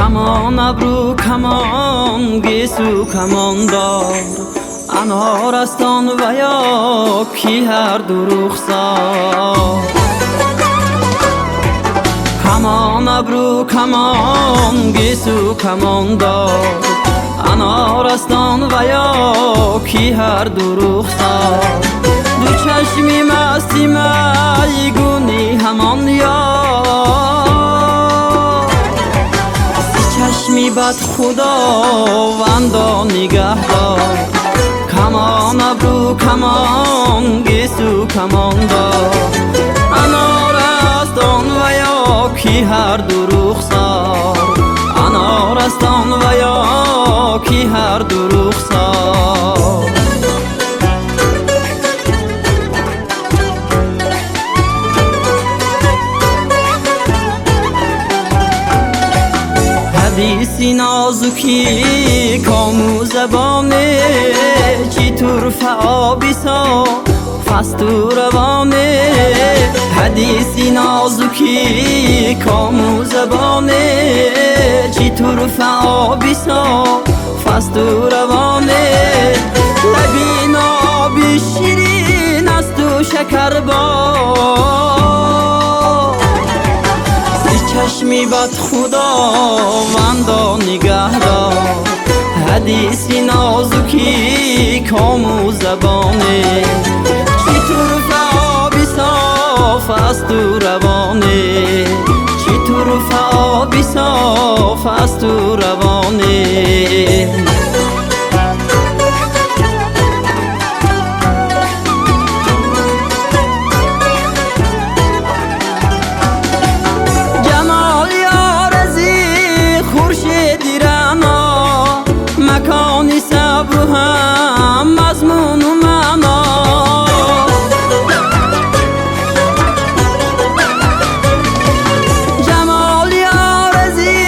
کمان ابرو کمان گیسو کمان دار انار استان و یا کی هر دو رخسار کمان ابرو کمان گیسو کمان دار انار استان و یا کی هر دو رخسار دو چشمی مستی میگونی همان یار سی چشمی بد خداوندا نگهدار کمان ابرو کمان گیسو کمان دار انار استان و یا کی هر دو رخسار انار استان و یا کی هر دو رخسار حدیثی نازکی کامو زبانه چی طرف آبیسا فستو روانه حدیثی نازکی کامو زبانه چی طرف آبیسا فستو روانه لبین آبی شیرین است و شکر با چشمی بد خداوندا نگهدار حدیثی نازکی کامو زبانه چی طرف آبی صاف است و روانه چی طرف آبی صاف است و روانه مکانی صبر و هم مضمون و معنا جمالی آرزی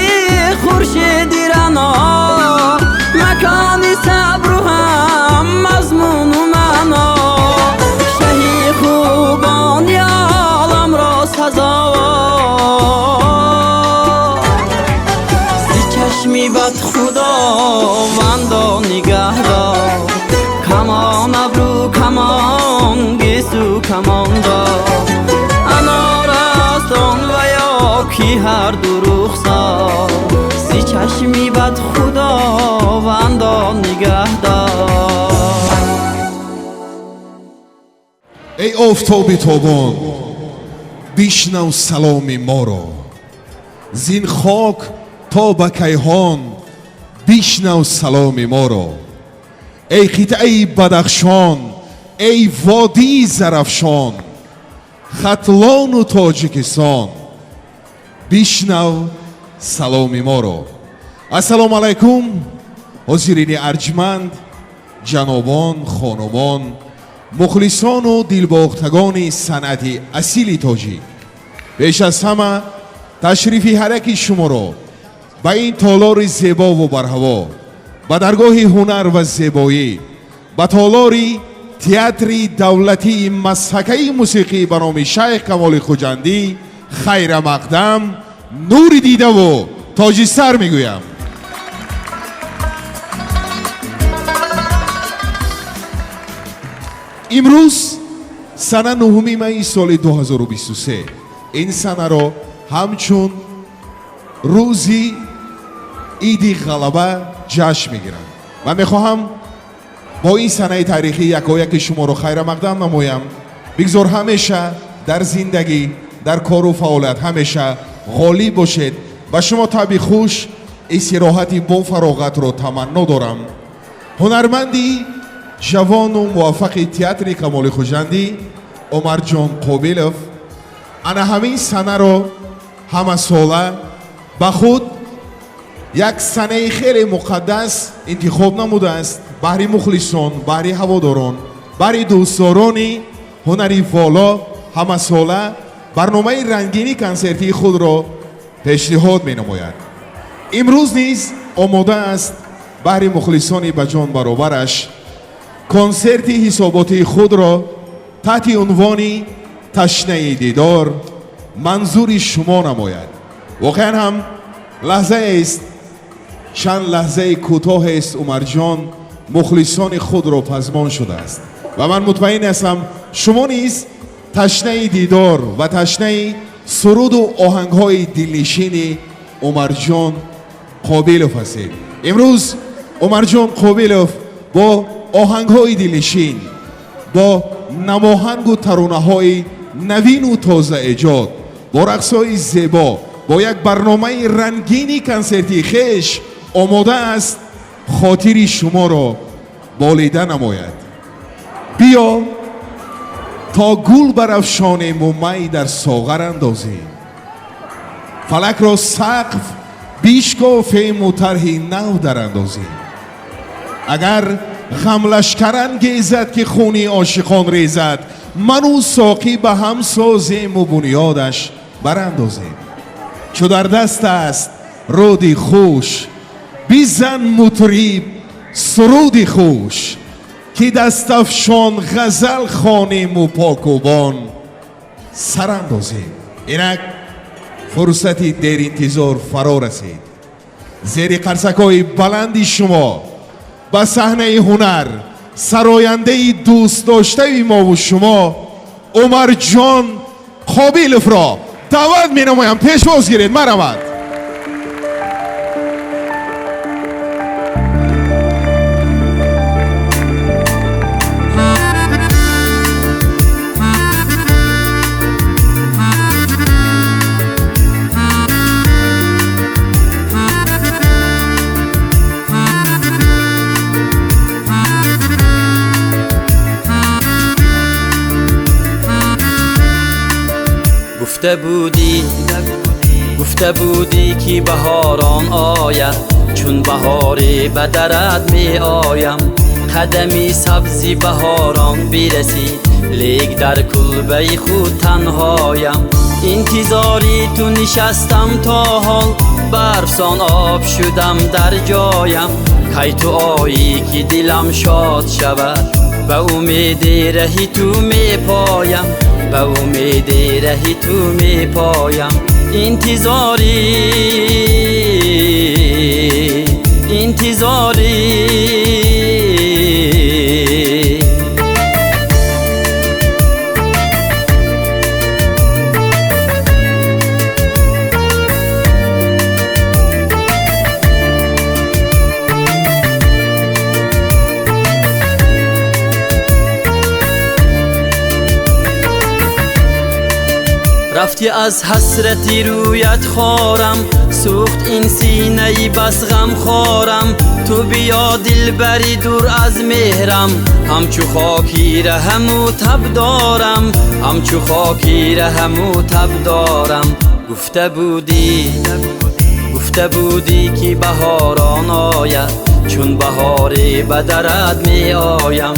خورشیدی رنا مکانی صبر و هم مضمون و معنا شهی خوبانی عالم را سزاوار سی چشمی بد خداوندا نگهدار کمان ابرو کمان گیسو کمان دار انار استان و یا کی هر دو رخسار سی چشمی بد خداوندا نگهدار ای آفتاب تابان بشنو سلام ما را زین خاک تا به کیهان بشنو سلام ما را ای قطعه بدخشان ای وادی زرفشان ختلان و تاجیکستان بشنو سلام ما را السلام علیکم حاضرین ارجمند جنابان خانمان مخلصان و دلباختگان صنعت اصیل تاجیک بیش از همه تشریفی حرکی شما را به این تالار زیبا و برهوا به درگاه هنر و زیبایی به تالار تئاتر دولتی مسحکه موسیقی به نام شیخ کمال خوجندی خیر مقدم نور دیده و تاج سر میگویم امروز سنه 9 می سال 2023 این سنه را همچون روزی ایدی غلبه جشن میگیرم من میخواهم با این سنه تاریخی یکایک شما رو خیر مقدم نمایم بگذار همیشه در زندگی در کار و فعالیت همیشه غالب باشید و شما طبع خوش استراحتی با فراغت رو تمنا دارم هنرمندی جوان و موفق تئاتر کمال خوجندی عمر جان قابلов انا همین سنه رو همه ساله با خود یک سنه خیلی مقدس انتخاب نموده است برای مخلصان برای هواداران برای دوستداران هنری والا همه ساله برنامه رنگینی کنسرتی خود را پیشنهاد می نماید امروز نیز آماده است برای مخلصان بجان برابرش کنسرتی حساباتی خود را تحت عنوان تشنه دیدار منظور شما نماید واقعا هم لحظه است، چند لحظه کوتاه است عمر جان مخلصان خود را پزمان شده است و من مطمئن هستم شما نیز تشنه دیدار و تشنه سرود و آهنگ های دلنشین عمر جان قابلوف هستید. امروز عمر جان قابلوف با آهنگ های دلنشین، با نماهنگ و ترانه های نوین و تازه ایجاد، با رقص های زیبا، با یک برنامه رنگینی کنسرتی خویش آماده است خاطری شما را بالیده نماید. بیا تا گل برافشانیم و می در ساغر اندازیم، فلک را سقف بیشکافیم و طرحی نو در اندازیم. اگر غم لشکر انگیزد که خونی عاشقان ریزد، من و ساقی به هم سازیم و بنیادش براندازیم. چو در دست است رودی خوش، بیزن مطریب سرودی خوش، که دست افشان غزل خوانیم و پاکوبان سر اندازیم. اینک فرصتی در انتظار فرا رسید. زیر قرصک‌های بلندی شما به صحنه هنر سراینده دوست داشته ما و شما عمر جان قابلوف را دعوت می نمایم. پیش باز گیرید. مرحمت. گفته بودی که بهاران آید، چون بهاری به درت می آیم. قدمی سبزی بهاران برسی، لیک در کلبه خود تنهایم. انتظاری تو نشستم تا حال، برفسان آب شدم در جایم. کی تو آیی که دلم شاد شود، به امید رهی تو می پایم، به امید رهی تو می پایم. انتظاری رفتی از حسرتی رویت خارم، سوخت این سینه بس غم خارم. تو بیا دل بری دور از مهرم، همچو خاکی رحم و تب دارم، همچو خاکی رحم و تب دارم. گفته بودی که بهاران آید، چون بهاری به درت می آیم.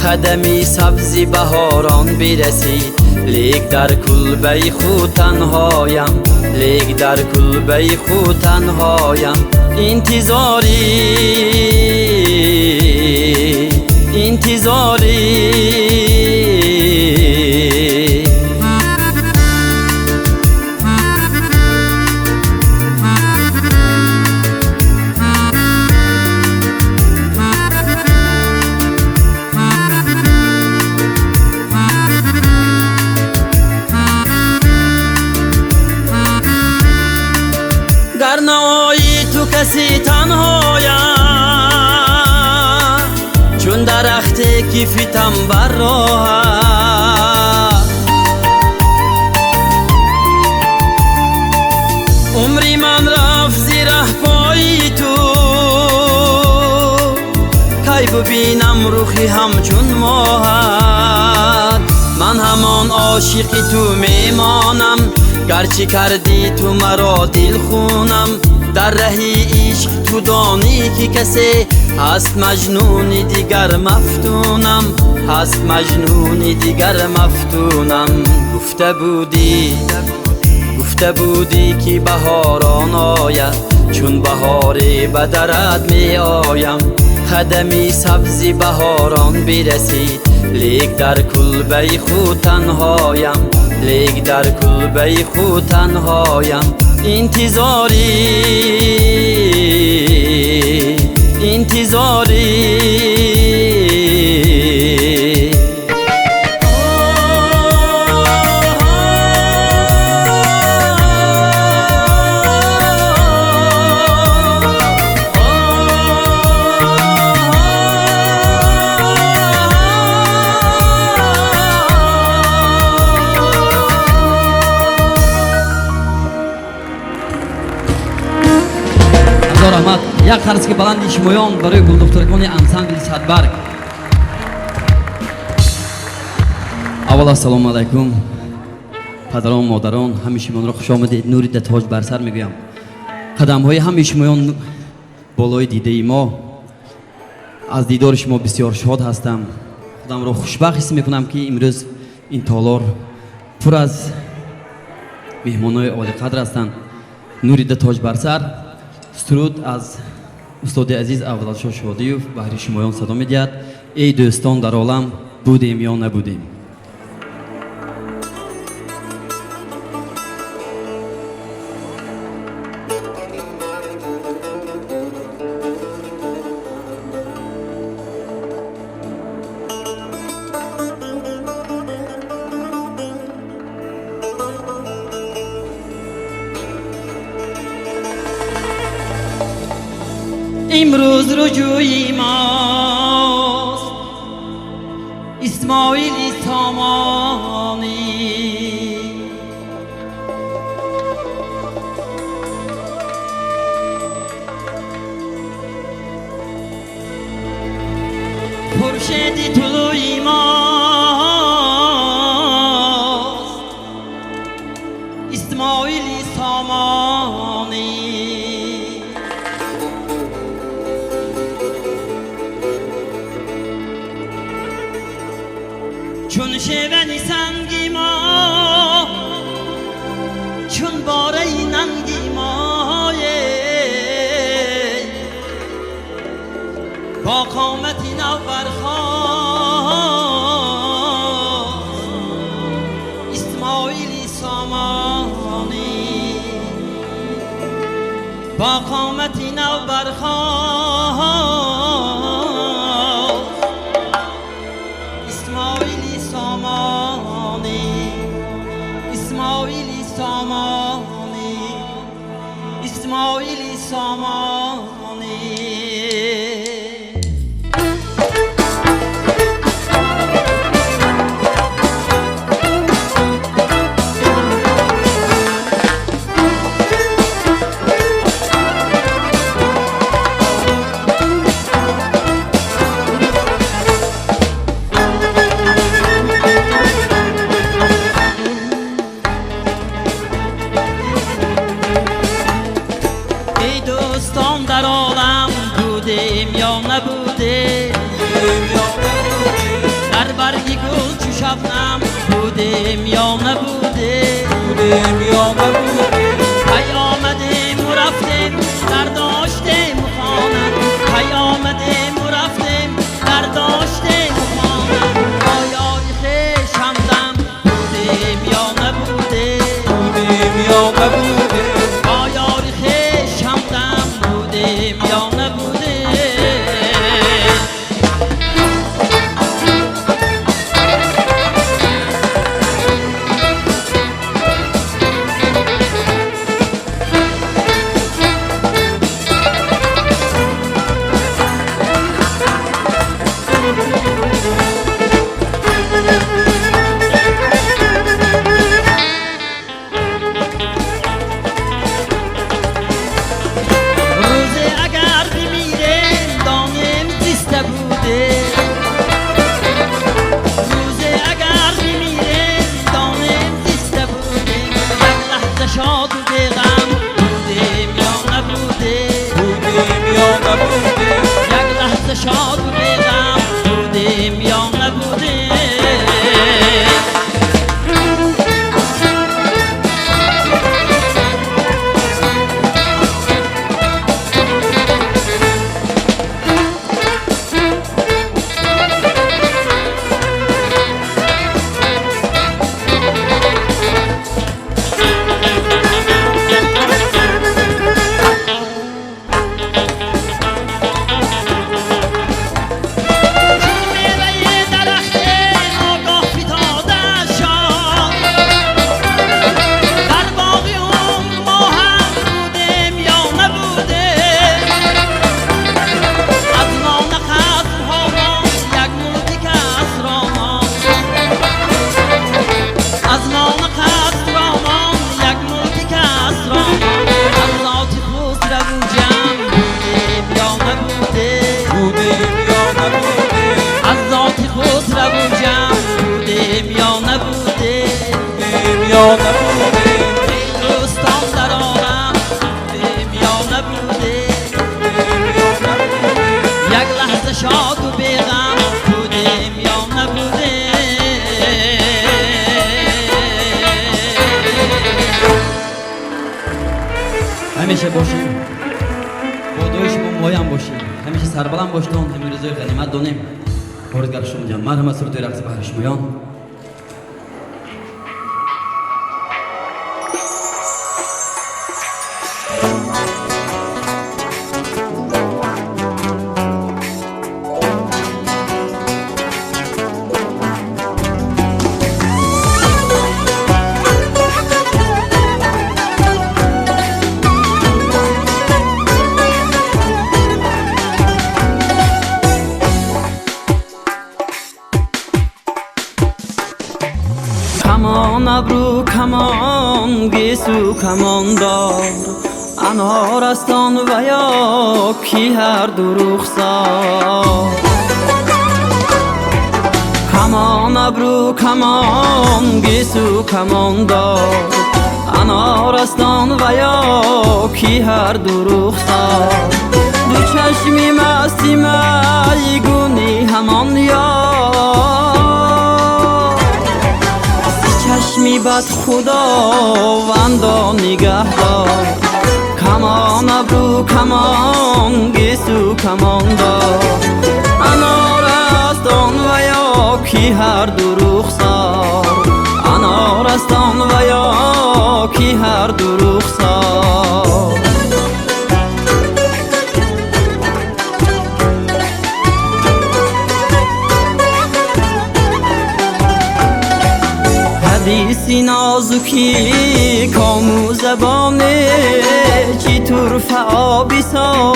قدمی سبزی بهاران برسید، لیک در کلبه خود تنهایم، لیک در کلبه خود تنهایم. انتظاری گر نایی تو کسی تنهایم، چون درخت کیفیتم بر راه. عمری من رفت زیر پای تو، کی ببینم روخی همچون ماهت. من همان عاشق تو میمانم، گرچه کردی تو مرا دل خونم. در رهی عشق تو دانی که کسی هست مجنون دیگر مفتونم، هست مجنون دیگر مفتونم. گفته بودی که بهاران آید، چون بهاری به درت می آیم. قدمی سبزی بهاران برسید، لیک در کلبه خود تنهایم، لیک در کلبه خود تنهایم. انتظاری رحمت یک قرض که بلند شمایان برای گلدخترکان انسامبل صدبرگ. اول السلام علیکم پدران مادران، همه شمایان را خوش آمدید. نوری در تاج بر سر میگویم. قدم های همه شمایان بالای دیده ما. از دیدار شما بسیار شاد هستم. خودم را خوشبخت حس میکنم که امروز این تالار پر از مهمانای عالی قدر هستند. نوری در تاج بر سر. سرود از استاد عزیز اولشاه شادیوف بهر شمایان صدا می‌دهد. ای دوستان در عالم بودیم یا نبودیم. امروز رجوعی ماست اسماعیل سامانی، خورشید طلوعی ماست اسماعیل سامانی. چون شیونی سنگی ما، چون باره ننگی ما، با قامتی نو برخاست اسماعیل سامانی، با قامتی نو برخاست اسماعیل سامانی، اسماعیل سامانی، اسماعیل سامانی. در عالم بودیم یا نبودیم، در برگی گل چو شبنم بودیم یا نبودیم، پی آمدیم و رفتیم در داشتیم خانم، پی آمدیم و رفتیم در داشتیم خانم. آیای خویش همدم بودیم یا نبودیم، آیای خویش همدم بودیم یا نبودیم. نبوده یک لحظه شاد و بیغم بودیم یا نبوده همیشه باشیم با دوی شما مایم باشیم همیشه سربلند باشتون همین روزای غنیمت دانیم وارد شما جان مرحمت سر توی رقص بهر شمایان کمان ابرو کمان گیسو کمان دار انارستان و یا کی هر دو رخسار کمان ابرو کمان گیسو کمان دار انارستان و یا کی هر دو رخسار دو چشمی مستی میگونی همان یار چشمی بد خداوندا نگهدار کمان ابرو کمان گیسو کمان دار انارستان و یا کی هر دو رخسار انارستان و یا کی هر دو رخسار حدیثی نازکی کامو زبانه چی طرف آبیسا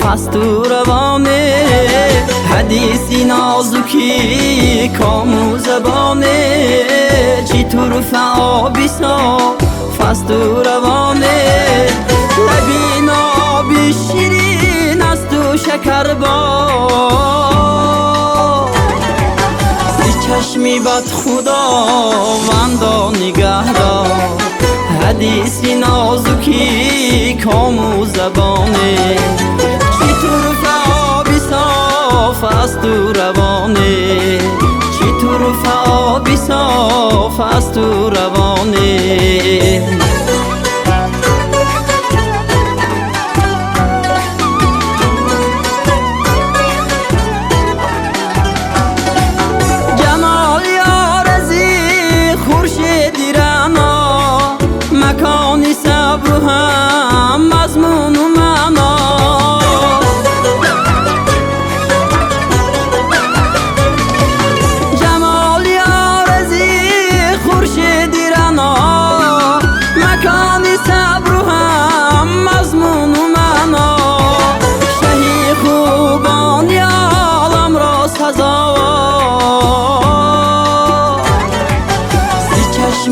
فستو روانه حدیثی نازکی کامو زبانه چی طرف آبیسا فستو روانه لبین آبی شیرین است و شکر چشمی بد خداوندا نگهدار حدیثی نازکی کامو زبانه چی طرف آبی صاف است و روانه چی طرف آبی صاف است و روانه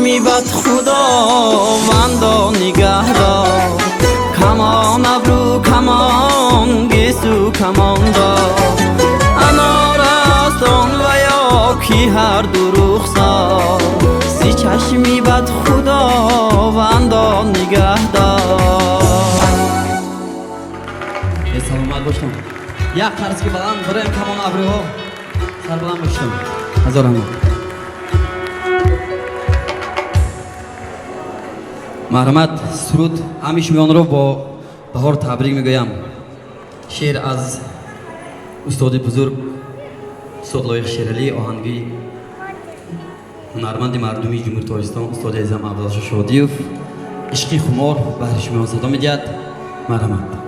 چشمی بد خداوندا نگهدار کمان ابرو کمان گیسو کمان دار انارستان و یا کی هر دو رخسار سی چشمی بد خداوندا نگهدار سلامت باشتم یک قرص که بلند برایم کمان ابروها سر بلند باشتم هزار همه مرحمت سرود همیشه میان رو با بهار تبریک میگویم شعر از استاد بزرگ استاد لایق شیرالی آهنگی هنرمند مردمی جمهوری تاجیکستان استاد اعظم عبدالله شادیوف عشقی خمار بهر شما صدا میدهد مرحمت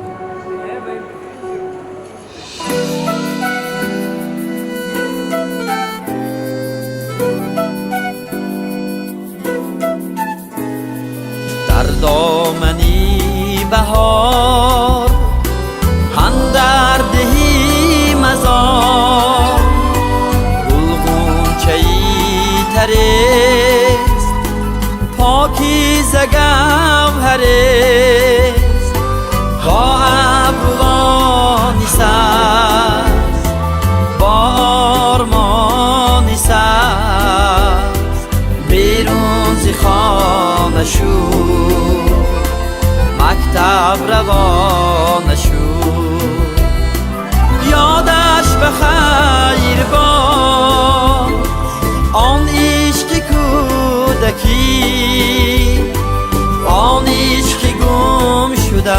دامنی بهار اندر دهی مزار گلغونچه‌ای ترست پاکیزه گوهرست با ابروانی سبز با آرمانی سبز بیرون ز خانه شو مکتب روان نشد یادش به خیر باد آن عشق کودکی آن عشق گم شده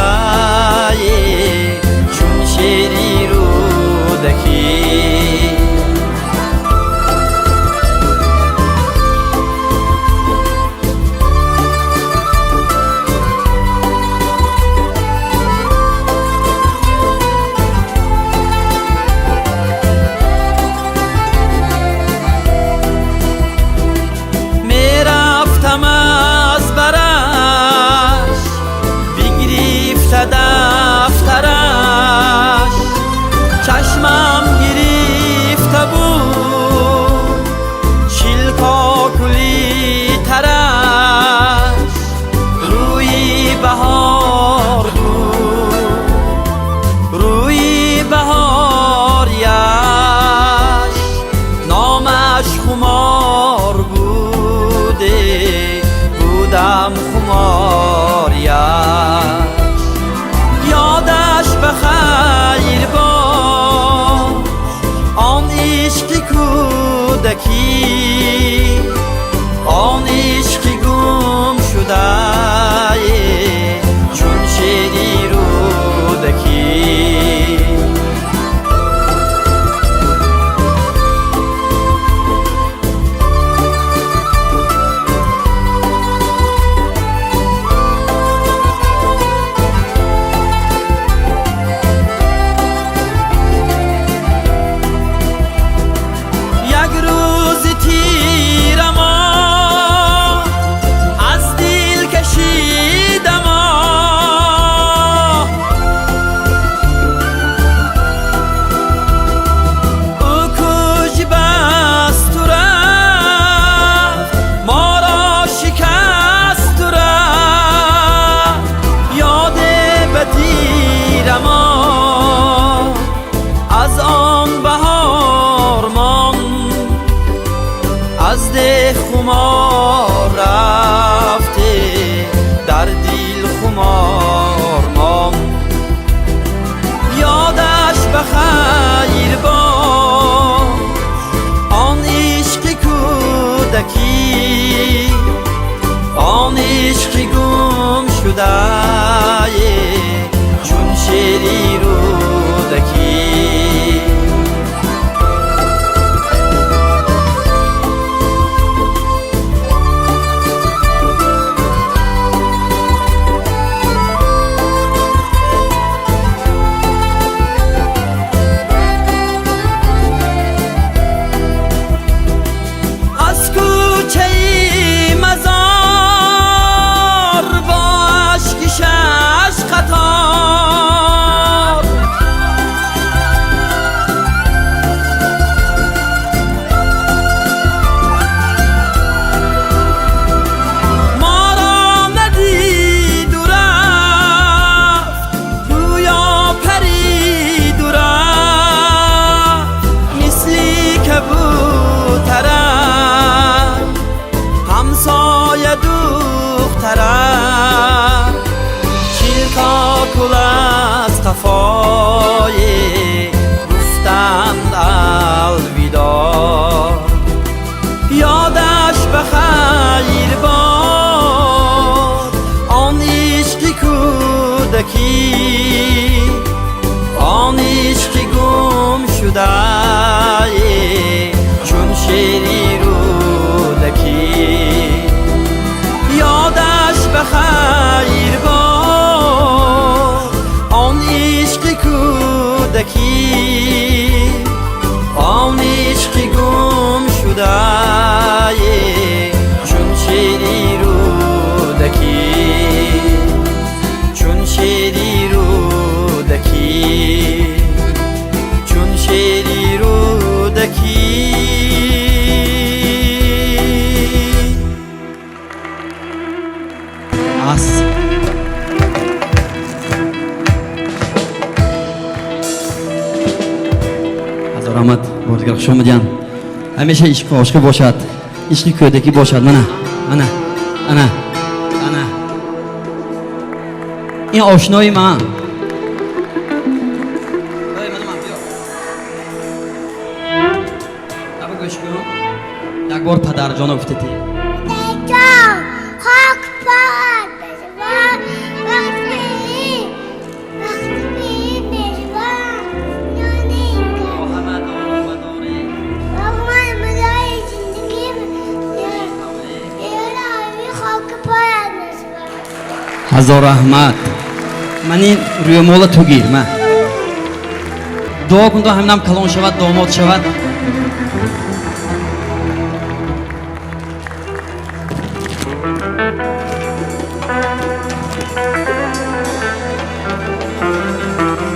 چون شیری رودکی دفترش چشمم گرفته بود شیلکاکولی ترش روی بهار بود روی بهار یش نامش خمار بوده بودم خمار یش یادش به خیر باد آن عشق کودکی آن عشق گم شده چون شیری رودکی از آن بهار مان از ده خمار رفته در دل خمار مان یادش به خیر باد آن عشق کودکی آن عشق گم شده چون شیری رودکی از کوچه مزار با عشق شش قطار ما را ندید و رفت گویا پرید و رفت مثلی کبوترم همسایه دخترم شیلکاکول از قفای گفتند الوداع یادش به خیر باد آن عشق کودکی آن عشق گم شده چون شیری رودکی یادش به خیر باد آن عشق کودکی آن عشق گم شده چون شیری رودکی چون شیری رودکی چون شیری رودکی از رحمت بازیگر خوش آمدین همیشه عشق عاشق باشد عشق کودکی باشد انا این آشنای من در جان افتادی جان خاک پات بشوان وقتی بشوان یعنی محمد آمداری رحمان مدای زندگی یعنی خاک پات بشوان هزار رحمت من این روی مولا تو گیر من دعا کن تا همینم کلان شود داماد شود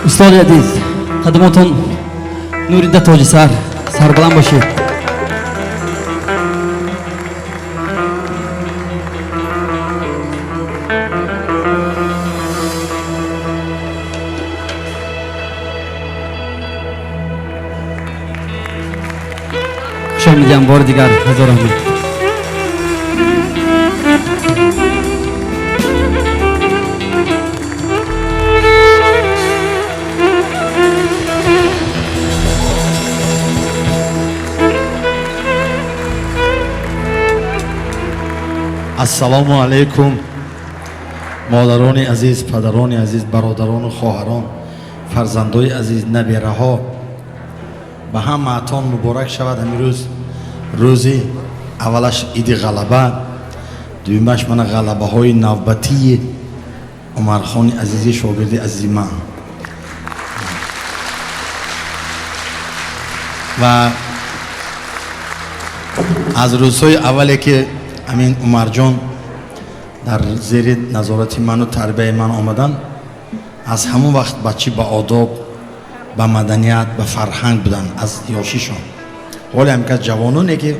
استاد عزیز خدماتون نوریده تاج سر بلند باشید خوش آمدید بار دیگر هزار رحمت السلام علیکم مادران عزیز، پدران عزیز، برادران و خواهران، فرزندای عزیز، نبیره ها به همه‌تان مبارک شود. امروز روزی اولش عید غلبه، دویمش من غلبه های نوبتی عمرخان عزیزی شاگرد عزیز من و از روزهای اولی که امین عمر جان در زیر نظارت من و تربیت من آمدن، از همون وقت بچه با آداب، با مدنیت، با فرهنگ بودن از یاشیشان. ولی همکه جوانانی که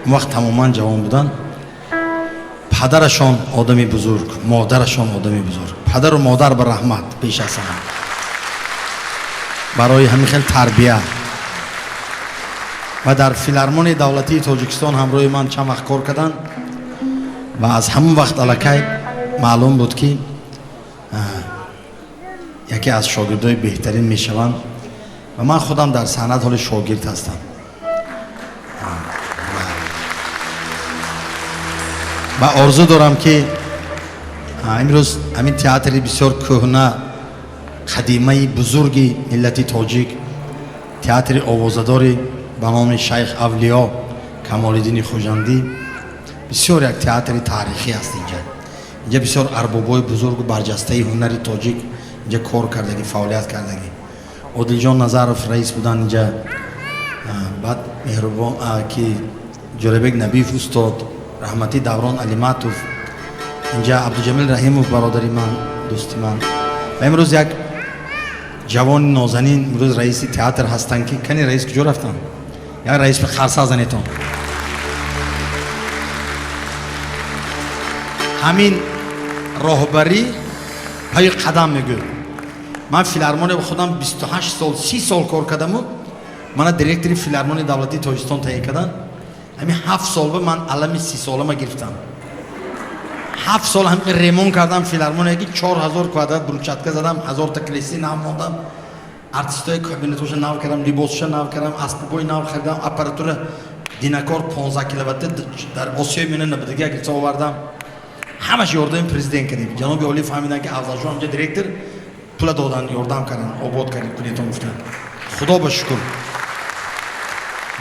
اون وقت تماما جوان بودن، پدرشان آدمی بزرگ، مادرشان آدمی بزرگ، پدر و مادر به رحمت پیش از همه برای همین خیلی تربیت و در فیلارمونی دولتی تاجیکستان همراه من چند وقت کار کردن و از همون وقت الکی معلوم بود که یکی از شاگردای بهترین میشوند و من خودم در صحنت حال شاگرد هستم و آرزو دارم که امروز همین تئاتر بسیار کهنه قدیمی بزرگی ملت تاجیک، تئاتر آوازه‌داری به نام شیخ اولیا کمال‌الدین خوجندی، بسیار یک تئاتر تاریخی است. اینجا بسیار اربابای بزرگ و برجسته هنری تاجیک اینجا کار کردگی، فعالیت کردگی. عادل جان نظرف رئیس بودن اینجا، بعد مهربان که جلبک نبیف استاد، رحمتی دوران علیماتوف، اینجا عبدالجمیل رحیموف برادری من، دوستی من. و امروز یک جوان نازنین امروز رئیس تئاتر هستن که کنی رئیس کجا رفتن؟ یک رئیس به خرسا زنیتون. همین راهبری پای قدم میگه. من فیلارمونی خودم 28 سال 30 سال کار کردم و من دیرکتری فیلارمونی دولتی تاجیکستان تهیه کردن. همین 7 سال به من علم 30 سالم گرفتم. 7 سال هم ریمون کردم فیلارمونی که 4000 کوادرات بروچاتکا زدم، 1000 تا کلیسی نام موندم، ارتستای کابینتوش نو کردم، لیباسش نو کردم، اسبابای نو خریدم، اپاراتور دیناکور 15 کیلووات در آسیا میونه نبودگی گرفت آوردم. همش یاردم پرزیدنت کردیم. جناب عالی فهمیدن که افضل شما اینجا دیرکتر پول دادن، یاردم کردن، آباد کردیم کنیتون گفتن. خدا با شکر.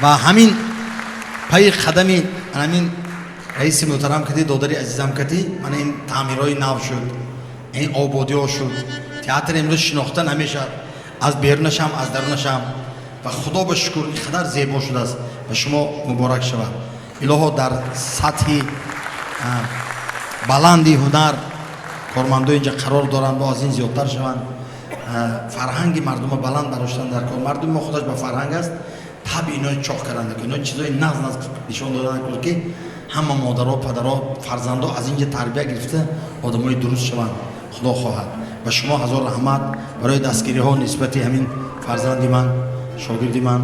و همین پای قدمی همین رئیس محترم کردی، دادری عزیزم کردی، من این تعمیرهای نو شد، این آبادی ها شد. تئاتر امروز شناختن همیشه از بیرونشم از درونشم و خدا با شکر اینقدر زیبا شده است و شما مبارک شود. الها در سطح بلندی هنر کارمندای اینجا قرار دارند و از این زیادتر شوند. فرهنگ مردم بلند داشتن در کار. مردم ما خودش به فرهنگ است، تب اینا چاق کردن که اینا چیزای ناز نشون دادن که همه مادرها پدرها فرزندا از اینجا تربیت گرفته آدمای درست شوند. خدا خواهد. و شما هزار رحمت برای دستگیری ها نسبت همین فرزندی من، شاگردی من،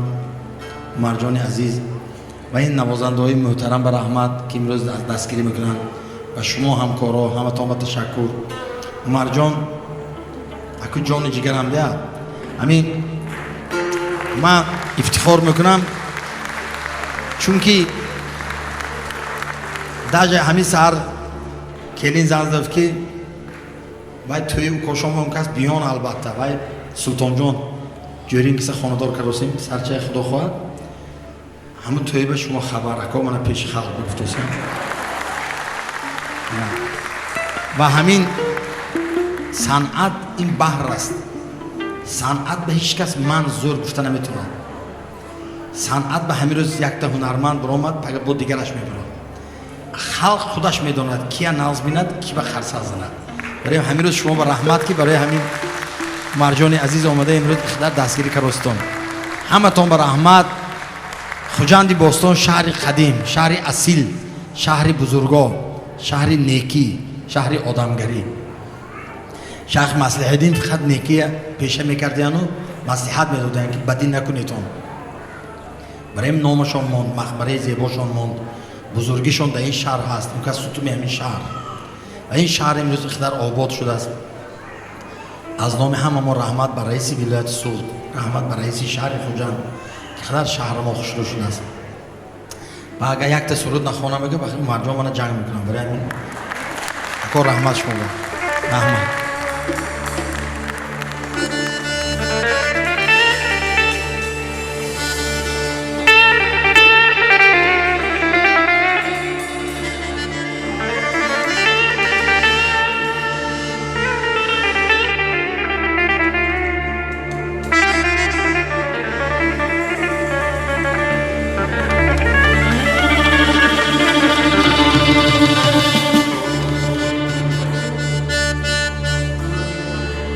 مرجان عزیز و این نوازنده های محترم به رحمت که امروز دستگیری میکنن و شما همکارا همه تام تشکر. مرجان اکو جان جگرم ده. همین من افتخار میکنم چون که даже ҳамин саҳар келин занг зад ки вай тӯи укошон мумкас биён албатта вай султонҷон ҷӯрим киса хонадор каросим сарчаи худо хоҳад ҳамун тӯи ба шумо хабар ако мана пеши халқ гуфтосим ва ҳамин санъат ин баҳр аст санъат ба ҳеҷ кас ман зӯр гуфта наметавонад санъат ба ҳамин рӯз якта ҳунарманд баромад пага бо дигараш мебарад халқ худаш медонад кия навз бинад ки ба харса занад барои ҳамин рӯз шумо ба раҳмат ки барои ҳамин марҷони азиз омада имрӯз ихтидар дастгирӣ каростон ҳаматон ба раҳмат хуҷанди бостон шаҳри қадим шаҳри асил шаҳри бузурго шаҳри некӣ шаҳри одамгарӣ шайх маслиҳиддин фақат некия пеша мекардияну маслиҳат медоданд ки бадӣ накунедон барои номашон монд мақбараи зебошон монд бузургишон дар ин шаҳр ҳаст ин кас сутуми ҳамин шаҳр ва ин шаҳр имрӯз ихтидар обод шудааст аз номи ҳама мо раҳмат ба раиси вилояти суд раҳмат ба раиси шаҳри хуҷанд ихтидар шаҳри мо хушрӯ шудааст ва агар якта суруд нахонам ага бахи марҷон мана ҷанг мекунам барои ҳамин ако раҳмат шумо раҳмат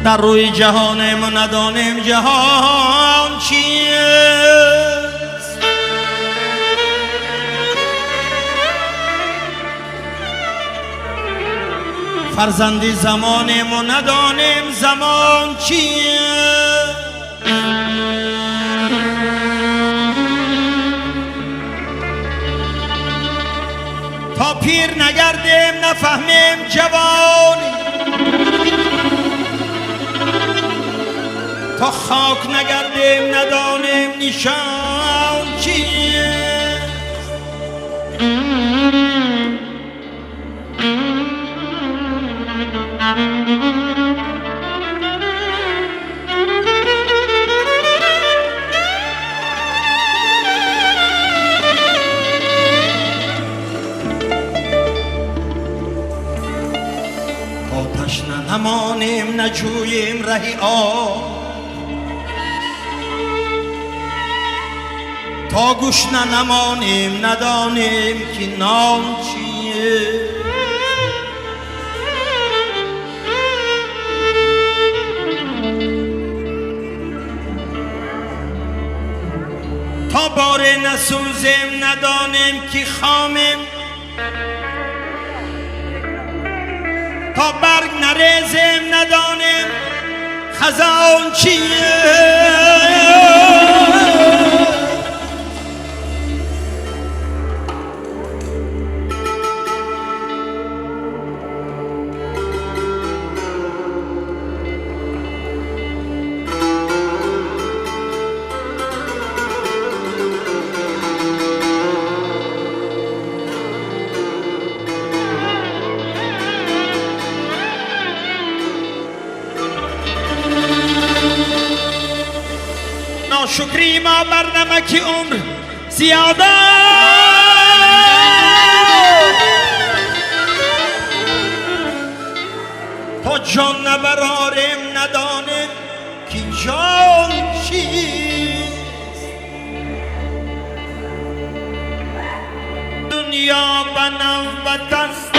در روی جهانم و ندانم جهان چیست فرزندی زمانم و ندانم زمان چیست تا پیر نگردم نفهمم جوانی تا خاک نگردیم ندانیم نشان چیست آتش نمانیم نجوییم رهی آب تا گوش نمانیم ندانیم که نام چیه تا باره نسوزیم ندانیم که خامیم تا برگ نریزیم ندانیم خزان چیه شکری ما بر نمک عمر زیاده تا جان نبراریم ندانیم که جان چیست دنیا بنوبت است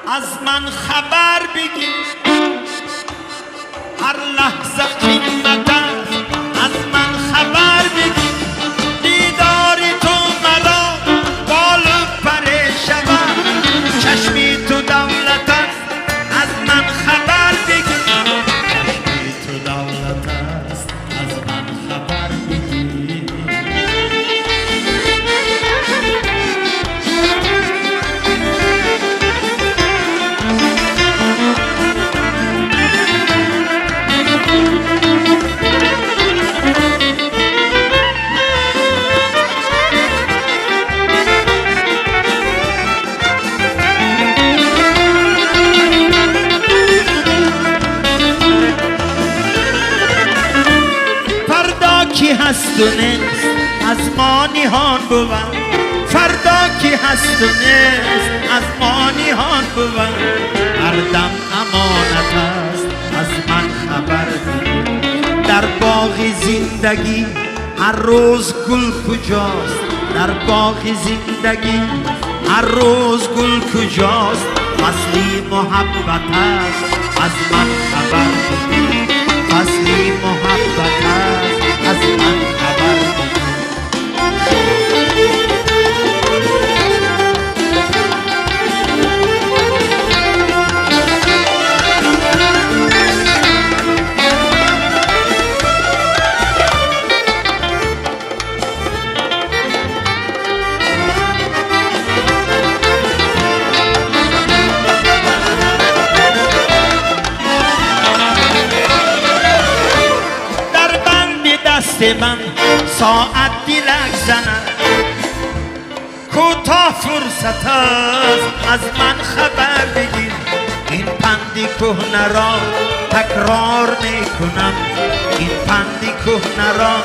از من خبر بگیر هر لحظه قیمت از من خبر بگیر دیداری تو مرا بال و پر شود چشمی تو دولت است از من خبر بگیر چشمی تو دولت است از من خبر بگیر هست و نیست از ما نیهان بود فردا کی هست و نیست از ما نیهان بود هر دم امانت است از من خبر بگیر در باغ زندگی هر روز گل کجاست در باغ زندگی هر روز گل کجاست فصلی محبت است از من خبر بگیر فصلی محبت است از من خبر بگیر من ساعت دیلک زند کوتاه فرصت است از من خبر بگیر این پندی کهنه را تکرار میکنم این پندی کهنه را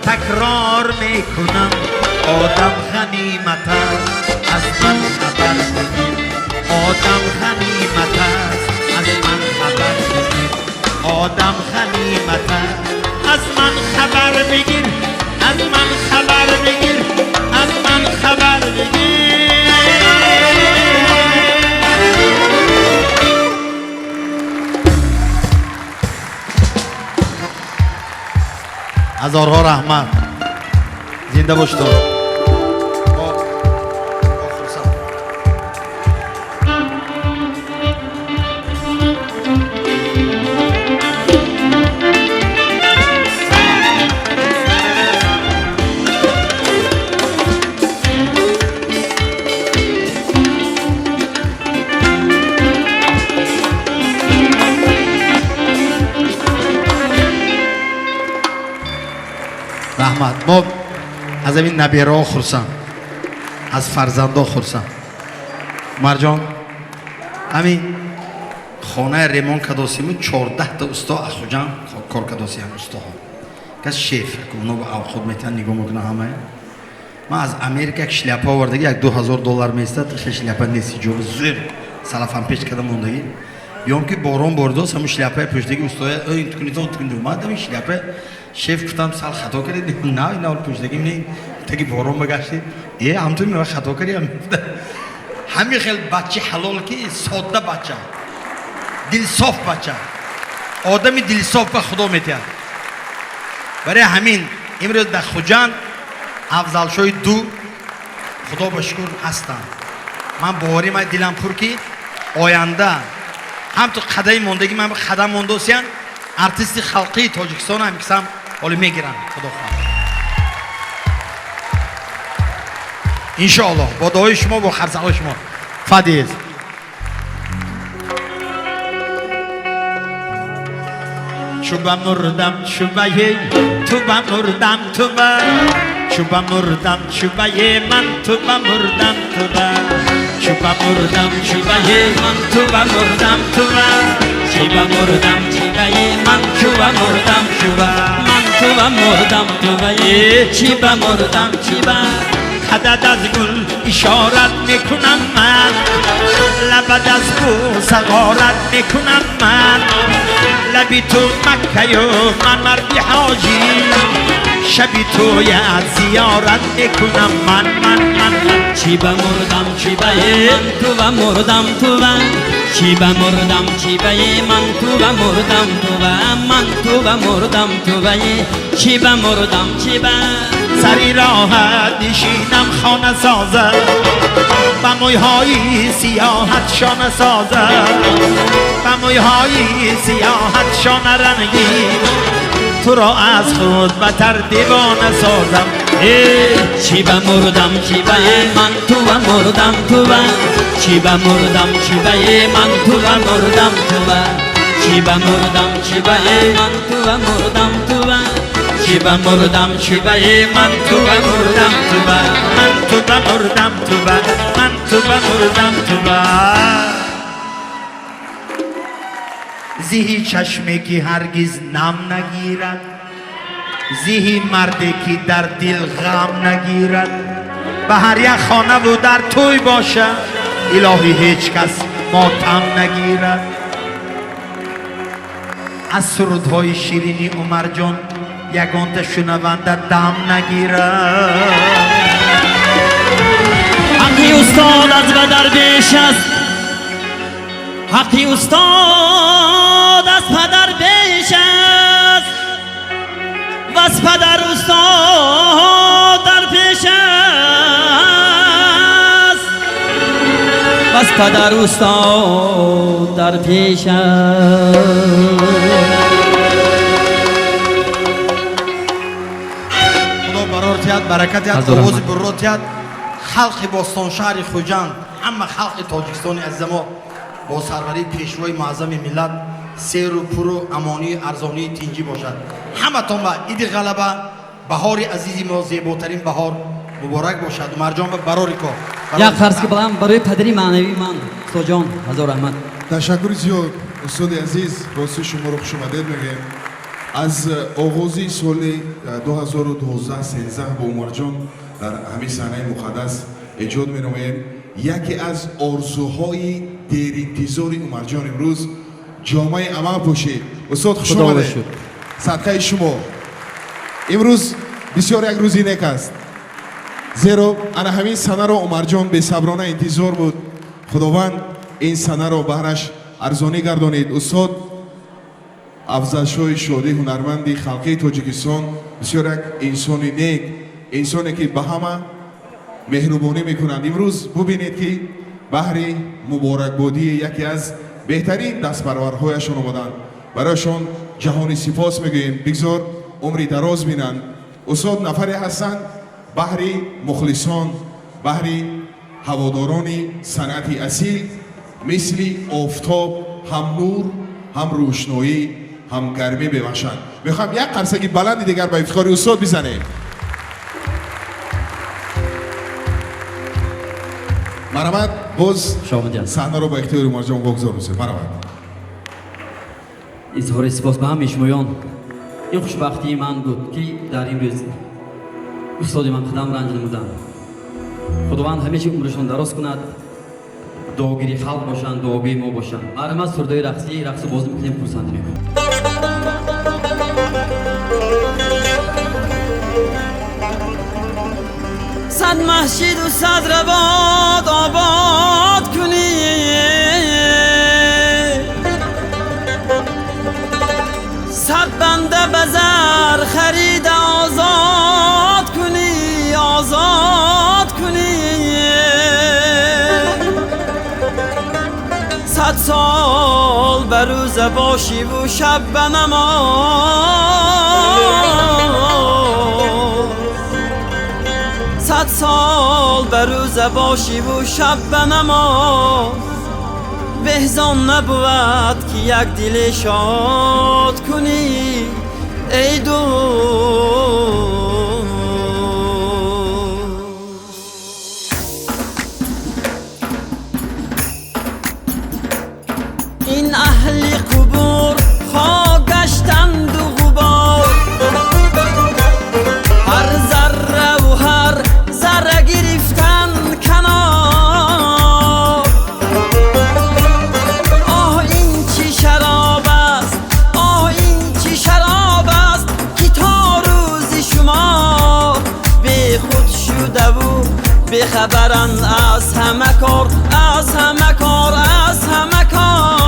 تکرار میکنم آدم غنیمت است از من خبر بگیر آدم غنیمت است از من خبر بگیر آدم غنیمت است از من خبر بگیر از من خبر بگیر از من خبر بگیر هزارها رحمت زنده باش تو رحمت ما از این نبیره ها خورسم از فرزنده ها خورسم مرجان همین خانه ریمان کداسیمو 14 تا استا اخوجان کار کداسی هم استا ها کس شیف که اونو با خود میتن نگاه میکنه همه من از امریکا یک شلیپا وردگی یک $2000 میستد شلیپا نیستی جو زیر سلفم پیش کدام موندگی بیام که باران بارداست همون شلیپای پشتگی استای این تکنید اومدم این شلیپا شیف گفتم سال خطا کردید نه اینا پشتگی نه تگی بارون بگشتید همطوری میره خطا کردیم همین خیلی بچه حلال که ساده بچه دل صاف بچه آدمی دل صاف به خدا میتید برای همین امروز در خوجند افضل شوی دو خدا بشکر هستم من باوری من دلم پر که آینده هم تو قدم موندگی من قدم موندوسیان ارتیست خلقی تاجیکستان هم کسام حالی میگیرن خدا خواهد انشاءالله با دعای شما با خرسال شما فدیز چوبا مردم چوبای توبا مردم توبا چوبا مردم چوبای من توبا مردم توبا چوبا مردم چوبای من توبا مردم توبا چوبا مردم چوبای من توبا مردم توبا من توبا مردم توبای چوبا مردم چوبا خدد از گل اشارت میکنم من لبد از بو سقارت میکنم من لبی تو مکه و من مردی حاجی شبی تو یاد زیارت میکنم من چی بمردم چی بای من تو بمردم تو چی بمردم چی بای من تو بمردم تو من تو بمردم تو چی بمردم چی با سری راحت نشینم خانه سازه با مویهای سیاحت شانه سازه با مویهای سیاحت شانه رنگی تو را از خود بتر دیوانه سازم چی بمردم چی بای من تو بمردم تو چی بمردم چی بای من تو بمردم تو چی بمردم چی بای من تو بمردم تو چی بمردم چی بای من تو بمردم تو من تو بمردم تو من تو بمردم تو زیهی چشمی که هرگز نم نگیرد زیهی مردی که در دل غم نگیرد به هر یک خانه و در توی باشه الهی هیچ کس ماتم نگیرد از سرودهای شیرینی عمر جان یگانت شنونده دم نگیرد حقی استاد از بدر بیش است حقی استاد از پدر بیش است و از پدر استاد در پیش است و از پدر استاد در پیش است خدا برارتیت برکتیت آواز برارتیت خلق باستان شهر خوجند همه خلق تاجیکستان از ما با سروری پیشوای معظم ملت سیر و پر و امانی ارزانی تینجی باشد همه تان با عید غلبه بهار عزیزی ما زیباترین بهار مبارک باشد مرجان به براری کو یک فرض که بلند برای پدری معنوی من استاد جان هزار رحمت تشکر زیاد استاد عزیز راستی شما رو خوش آمدید میگم از آغازی سال 2012 13 با عمر جان در همین صحنه مقدس ایجاد می‌نماییم یکی از آرزوهای دیر انتظار عمر جان امروز جامعه عمل پوشید استاد خوش آمدید صدقه شما امروز بسیار یک روزی نیک است زیرا انا همین سنه را عمر جان به صبرانه انتظار بود خداوند این سنه را بهرش ارزانی گردانید استاد افزایش شده هنرمندی خلقی تاجیکستان بسیار یک انسانی نیک انسانی که به همه مهربانی میکنند امروز ببینید که بهر مبارکبادی یکی از بهترین دستپروردهایشان آمدند برایشان جهانی سپاس میگوییم بگذار عمری دراز بینند استاد نفری هستند بهر مخلصان بهر هواداران صنعت اصیل مثل آفتاب هم نور هم روشنایی هم گرمی ببخشند میخوام یک قرصگی بلندی دیگر به افتخار استاد بزنیم مرحمت باز صحنه رو با اختیار عمر جان بگذار بسید مرحمت اظهار سپاس به همه شمایان این خوشبختی من بود که در این روز استاد من قدم رنج نمودم خداوند همیشه عمرشان دراز کند دعاگیری خلق باشند دعاگوی ما باشند مرحمت سردای رقصی رقص باز میکنیم پرسنده میکنیم صد مسجد و صد رباط آباد کنی صد بنده بزر خرید آزاد کنی آزاد کنی صد سال بروز باشی و شب بنماز صد سال بروز باشی و شب بنماز بهزان نبود که یک دل شاد کنی ای این اهل قبور خاک گشتند و غبار هر ذره و هر ذره گرفتن کنار آه این چی شراب است آه این چی شراب است که تا روز شما به خود شده و بخبرند از همه کار از همه کار از همه کار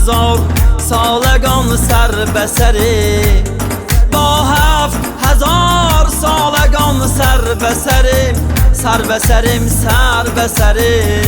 1000 سالگان سر به سره، با 7000 سالگان سر به سره، سر به سرم سر به سره.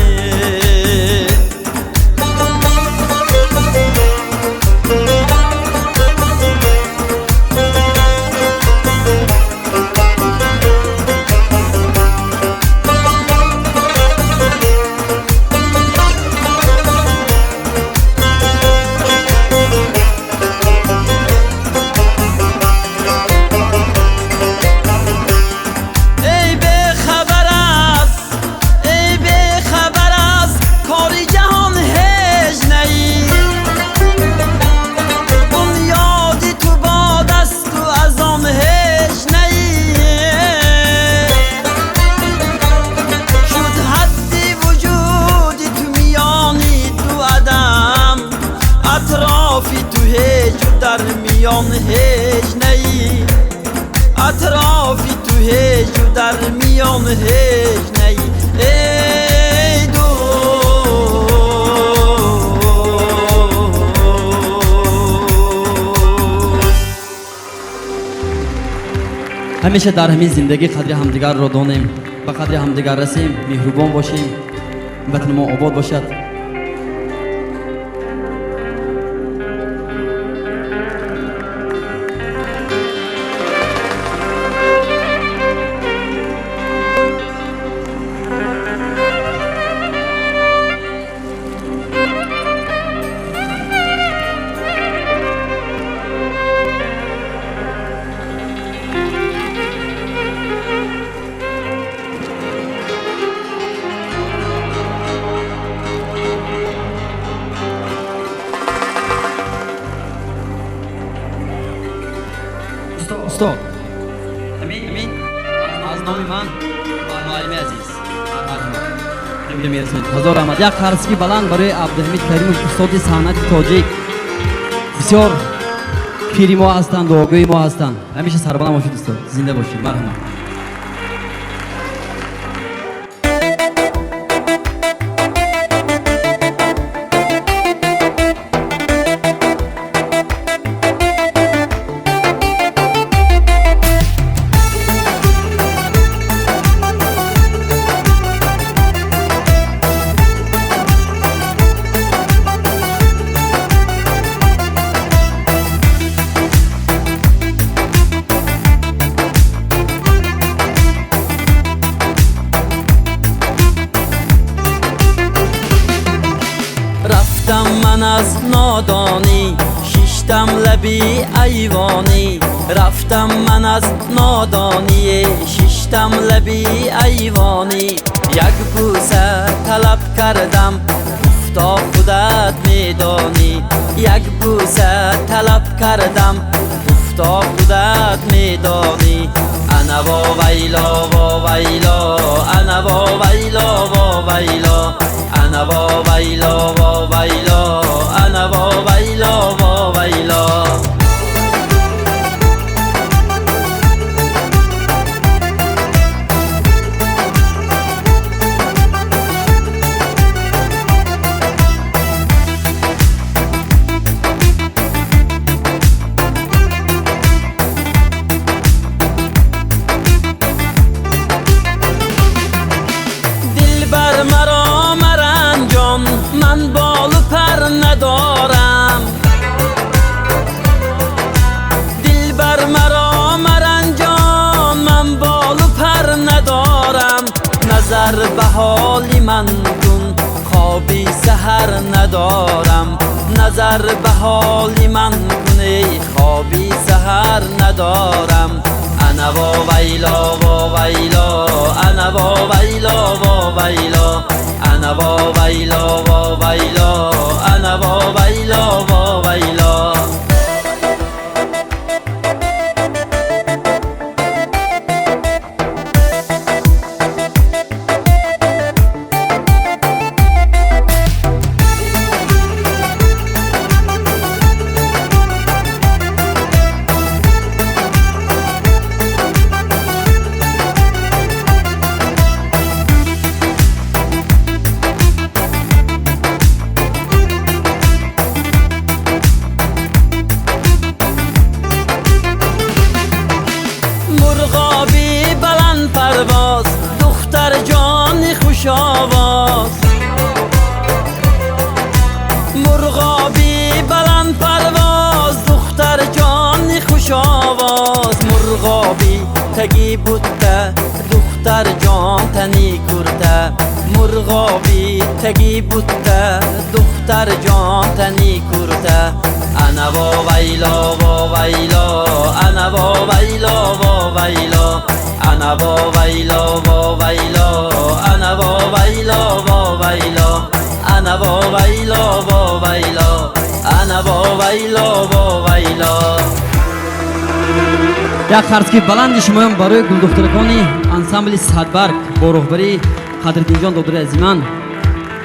در میان هیچ نی، اطرافی تو هیچ و در میان هیچ نی. ای همیشه در همین زندگی قدر همدیگر رو دانیم، به قدر همدیگر رسیم، مهربان باشیم، وطن ما آباد باشد. استاد امین از نام من معلم عزیز خیلی میرسید. هزار رحمت. یک قرصی بلند برای عبدالحمید کریم استاد صنعت تاجیک، بسیار پیری ما هستند، دعاگوی ما هستند. همیشه سربلند باشید استاد، زنده باشید. مرحمت. رفتم من از نادانی، شیشتم لبی ایوانی. رفتم من از نادانی، شیشتم لبی ایوانی. یک بوسه طلب کردم، گفتا خودت میدانی. یک بوسه طلب کردم، گفتا خودت میدانی. انا و ویلا و ویلا، انا و ویلا و ویلا، انا و ویلا و ویلا، انا و ویلا و ویلا. دلبر مرا مرنجان، من بال و پر ندارم. دلبر مرا مرنجان، من بال و پر ندارم. نظر به حال من کن، خوابی سحر ندارم. نظر به حال من کن، خوابی سحر ندارم. انا و ویلا و ویلا، انا و ویلا و ویلا، انا و ویلا و ویلا، انا و ویلا و ویلا. تگی بوده دختر جان تنی کرده مرغابی تگی بوده دختر جان تنی کرده انا با ویلا انا با ویلا انا با ویلا انا با ویلا انا با ویلا انا با ویلا یک خرسکی بلند شمایم برای گلدخترکانی انسامبل صدبرگ با رهبری قدردین جان دکتر عزیزمن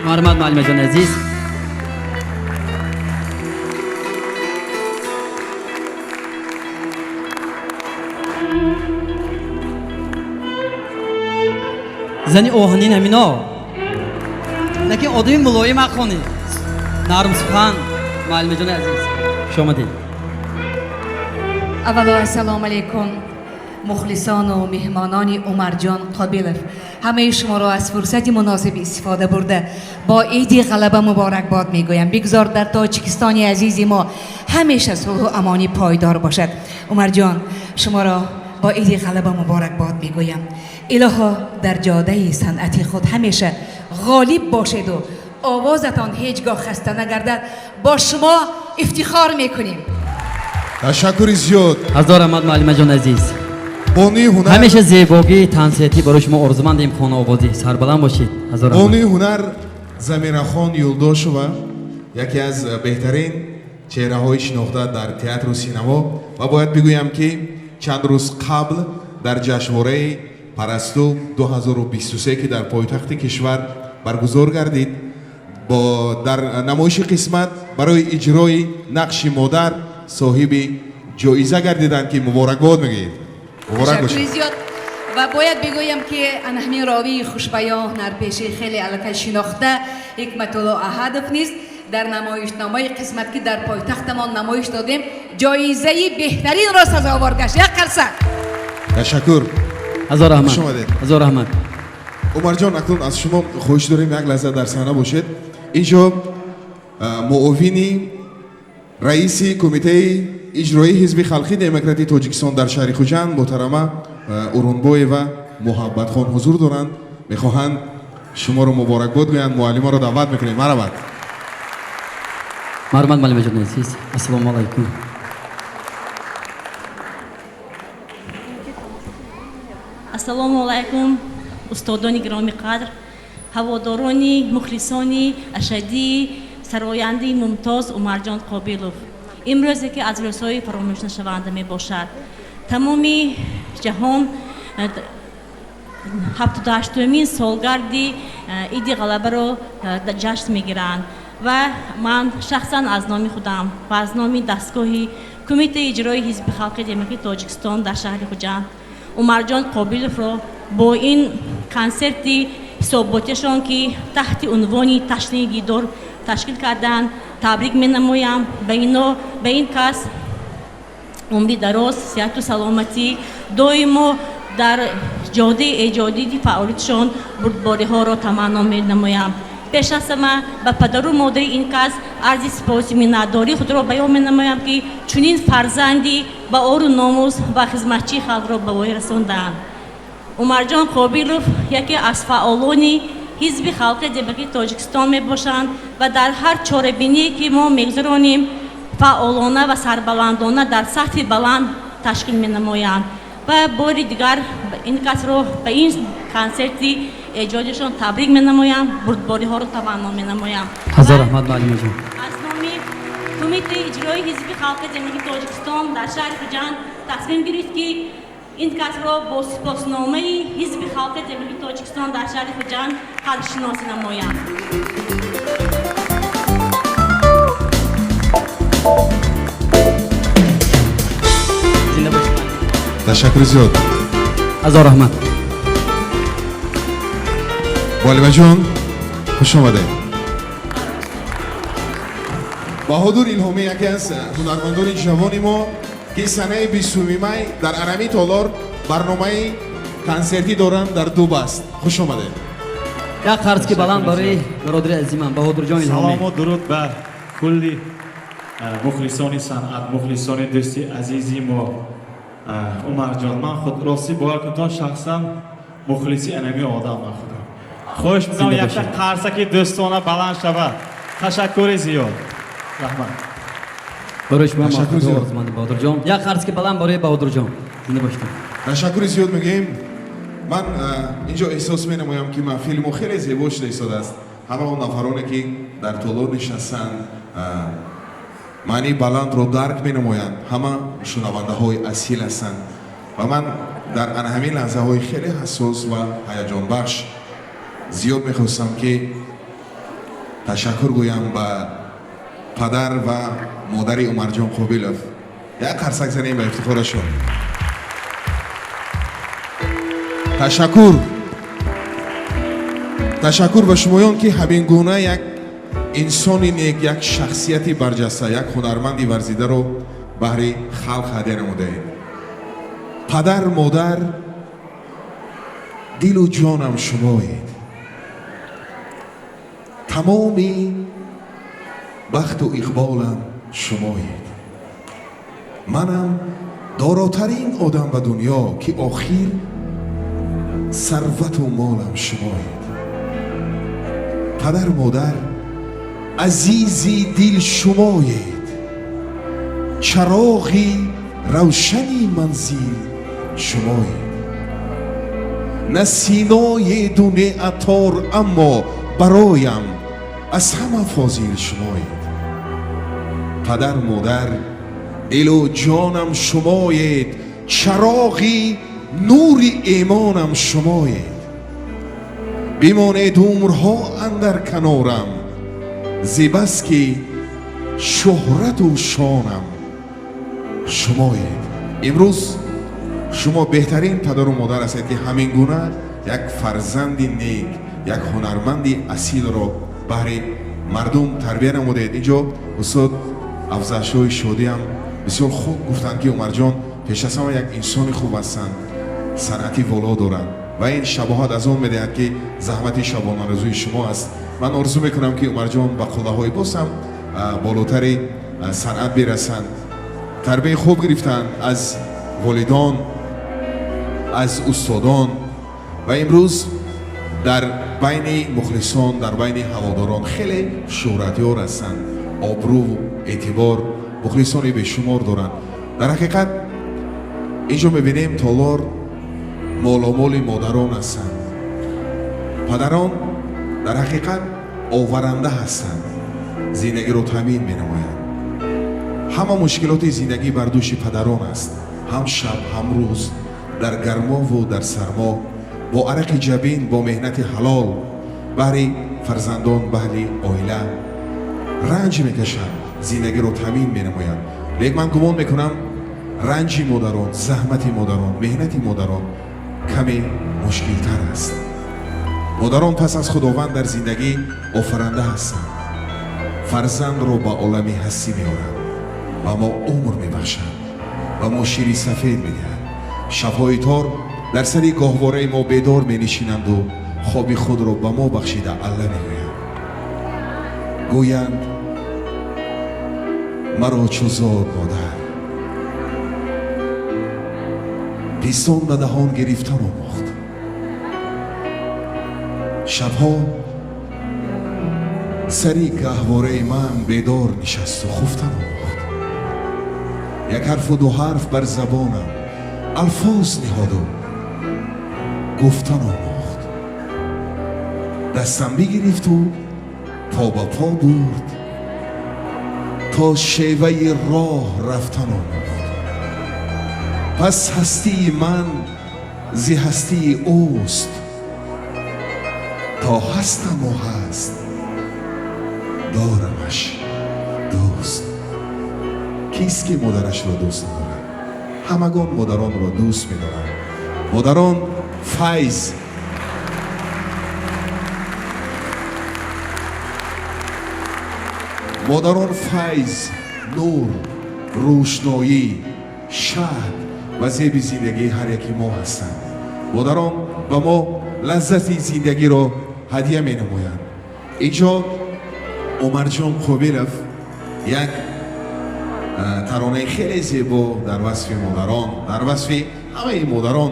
محمد معلم جان عزیز زنی اوهنین همینا لیکن آدمی ملایم اخوانی نرم سخن معلم جان عزیز شما دید اولا السلام علیکم مخلصان و مهمانان عمرجان قابلов همه شما را از فرصت مناسب استفاده برده با عید غلبه مبارکباد میگویم بگذار در تاجیکستان عزیز ما همیشه صلح و امانی پایدار باشد عمرجان شما را با عید غلبه مبارکباد میگویم الها در جاده صنعتی خود همیشه غالب باشید و آوازتان هیچگاه خسته نگردد با شما افتخار میکنیم تشکر زیاد هزار رحمت معلم جان عزیز بانی هنر همیشه زیبایی تنسیتی برای شما آرزومندیم خانه آوازی سربلند باشید هزار رحمت بانی هنر زمینخان یولداشова یکی از بهترین چهره های شناخته در تئاتر و سینما و باید بگویم که چند روز قبل در جشنواره پرستو 2023 که در پایتخت کشور برگزار گردید با در نمایش قسمت برای اجرای نقش مادر صاحب جایزه گردیدند که مبارکباد میگید مبارک باشید زیاد و باید بگویم که همین راوی خوشبیان نرپیشی خیلی علکه شناخته حکمت الله احدف نیست در نمایشنامه قسمت که در پایتختمان نمایش دادیم جایزه بهترین را سزاوار گشت یک قرصه تشکر هزار رحمت خوش آمدید. هزار رحمت عمر جان اکنون از شما خواهش داریم یک لحظه در صحنه باشید اینجا معاونی رئیس کمیته اجرایی حزب خلقی دموکراتی تاجیکستان در شهر خوجند محترمه اورونبوی و محبت خان حضور دارند میخواهند شما رو مبارکباد گویند معلم رو دعوت میکنیم مرحبا مرحمت معلم جان عزیز السلام علیکم ассалому алайкум устодони гироми қадр ҳаводорони мухлисони ашадии сарояндаи мумтоз умарҷон қобилов имрӯзе ки аз рӯзҳои фаромӯшнашаванда мебошад тамоми ҷаҳон 78-умин солгарди иди ғалабаро ҷашн мегиранд ва ман шахсан аз номи худам ва аз номи дастгоҳи кумитаи иҷрои ҳизби халқи демократии тоҷикистон дар шаҳри хуҷанд умарҷон қобиловро бо ин консерти ҳисоботиашон ки таҳти унвони таштини дидор ташкил карданд табрик менамоям ба ин кас умри дароз сиҳату саломатӣ доимо дар ҷодаи эҷодии фаъолиятшон бурдбориҳоро таманно менамоям пеш аз ҳама ба падару модари ин кас арзи сипоси миннатдории худро баён менамоям ки чунин фарзанди ба ору номус ва хизматчии халқро ба воя расонданд умарҷон қобилов яке аз фаъолони ҳизби халқи демократии тоҷикистон мебошанд ва дар ҳар чорабиние ки мо мегузаронем фаъолона ва сарбаландона дар сатҳи баланд ташкил менамоянд ва бори дигар ин касро ба ин консерти эҷодишон табрик менамоям бурдбориҳоро таванно менамоям ҳазор раҳмат маълима ҷон аз номи кумитаи иҷрои ҳизби халқи демократии тоҷикистон дар шаҳри хуҷанд тасмим гирифт ки ин касро бо сипосномаи ҳизби халқи демократии тоҷикистон дар шаҳри хуҷанд қадршиносӣ намоям تشکر زیاد ҳазор раҳмат معلمه جان خوش آمده بهادر الهامی یکی از هنرمندان جوان ما که سنه 20 مای در ارمی تالار برنامه کنسرتی دارند در دوب است خوش آمده як қарзки баланд барои бародари азимам баҳодурҷон илҳомӣ салому дуруд ба кулли мухлисони санъат мухлисони дӯсти азизи мо عمر جان، من خود راستی باور کن تا شخصا مخلصی انمی آدم خودم. خوش می‌کنم یک تا قرصکی دوستانه بلند شود. تشکر زیاد. رحمت. برایش من تشکر مخلص زیاد. آرزومند بهادر جان. یک قرض که بلند برای بهادر جان. زنده باشید. تشکر زیاد میگیم. من اینجا احساس می‌نمایم که محفل خیلی زیبا شده ایستاده است. همه اون نفرانی که در طلوع نشستند معنی بلند رو درک می‌نمایند. همه شنونده‌های اصیل هستند و من در همین لحظه‌های خیلی حساس و هیجان بخش زیاد می‌خواستم که تشکر گویم به پدر و مادر عمر جان قابلوف. یک قرصک زنیم به افتخارشون. تشکر به شمایان که همین گونه یک انسانی نیک، یک شخصیتی برجسته، یک هنرمندی ورزیده رو بهر خلق هدیه نموده‌اید. پدر، مادر، دل و جانم شمایید. تمامی بخت و اقبالم شمایید. منم داراترین آدم به دنیا که آخر ثروت و مالم شمایید. پدر، مادر، عزیزی دل شمایید. چراغی روشنی منزل شمایید. نه سینای دونه عطار اما برایم از همه فاضل شمایید. پدر، مادر، دل و جانم شمایید. چراغی نور ایمانم شمایید. بمانید عمرها اندر کنارم، زیبست که شهرت و شانم شمایید. امروز شما بهترین پدر و مادر هستید که همین گونه یک فرزند نیک، یک هنرمند اصیل را برای مردم تربیت نمودید. اینجا استاد افزایش‌های شادی هم بسیار خوب گفتند که عمر جان پیش از همه یک انسان خوب هستند، صنعتی والا دارند و این شباهت از اون میدهد که زحمت شبانه روزی شما است. من آرزو میکنم که عمر جان به قله‌های باسم بالاتری صنعت برسند. تربیت خوب گرفتند از والدان، از استادان و امروز در بین مخلصان، در بین هواداران خیلی شهرتیار هستند. آبرو و اعتبار مخلصانی به شمار دارند. در حقیقت اینجا میبینیم تالار مالامال مادران هستند. پدران در حقیقت آورنده هستند، زندگی رو تامین مینمایند. همه مشکلات زندگی بر دوش پدران است. هم شب هم روز، در گرما و در سرما، با عرق جبین، با مهنت حلال برای فرزندان، بهلی عائله رنج میکشند، زندگی رو تامین مینمایند. لیکن من گمان میکنم رنج مادران، زحمت مادران، مهنت مادران کمی مشکل تر است. مادران پس از خداوند در زندگی آفرنده هستند. فرزند رو به عالمی هستی میارند و ما عمر میبخشند و ما شیری سفید میدهند. شبهای تار در سری گاهواره ما بیدار مینشینند و خوابی خود رو به ما بخشیده الله میگویند. گویند مرا چو زاد مادر، پیستان به دهان گرفتن آموخت. شبها سری گهواره من بیدار نشست و خفتن آموخت. یک حرف و دو حرف بر زبانم الفاظ نهاد و گفتن آموخت. دستم بگرفت و پا به پا برد تا شیوه راه رفتن آموخت. پس هستی من زی هستی اوست، تا هستم و هست دارمش دوست. کیست که مادرش را دوست ندارد؟ همگان مادران را دوست می‌دارند. مادران فیض، مادران فیض، نور، روشنایی، شهد و زیب زندگی هر یکی ما هستند. مادران به ما لذت زندگی را هدیه می نمایند. اینجا عمر جان قابلوف یک таронаи хеле зебо дар васфи модарон, дар васфи ҳамаи модарон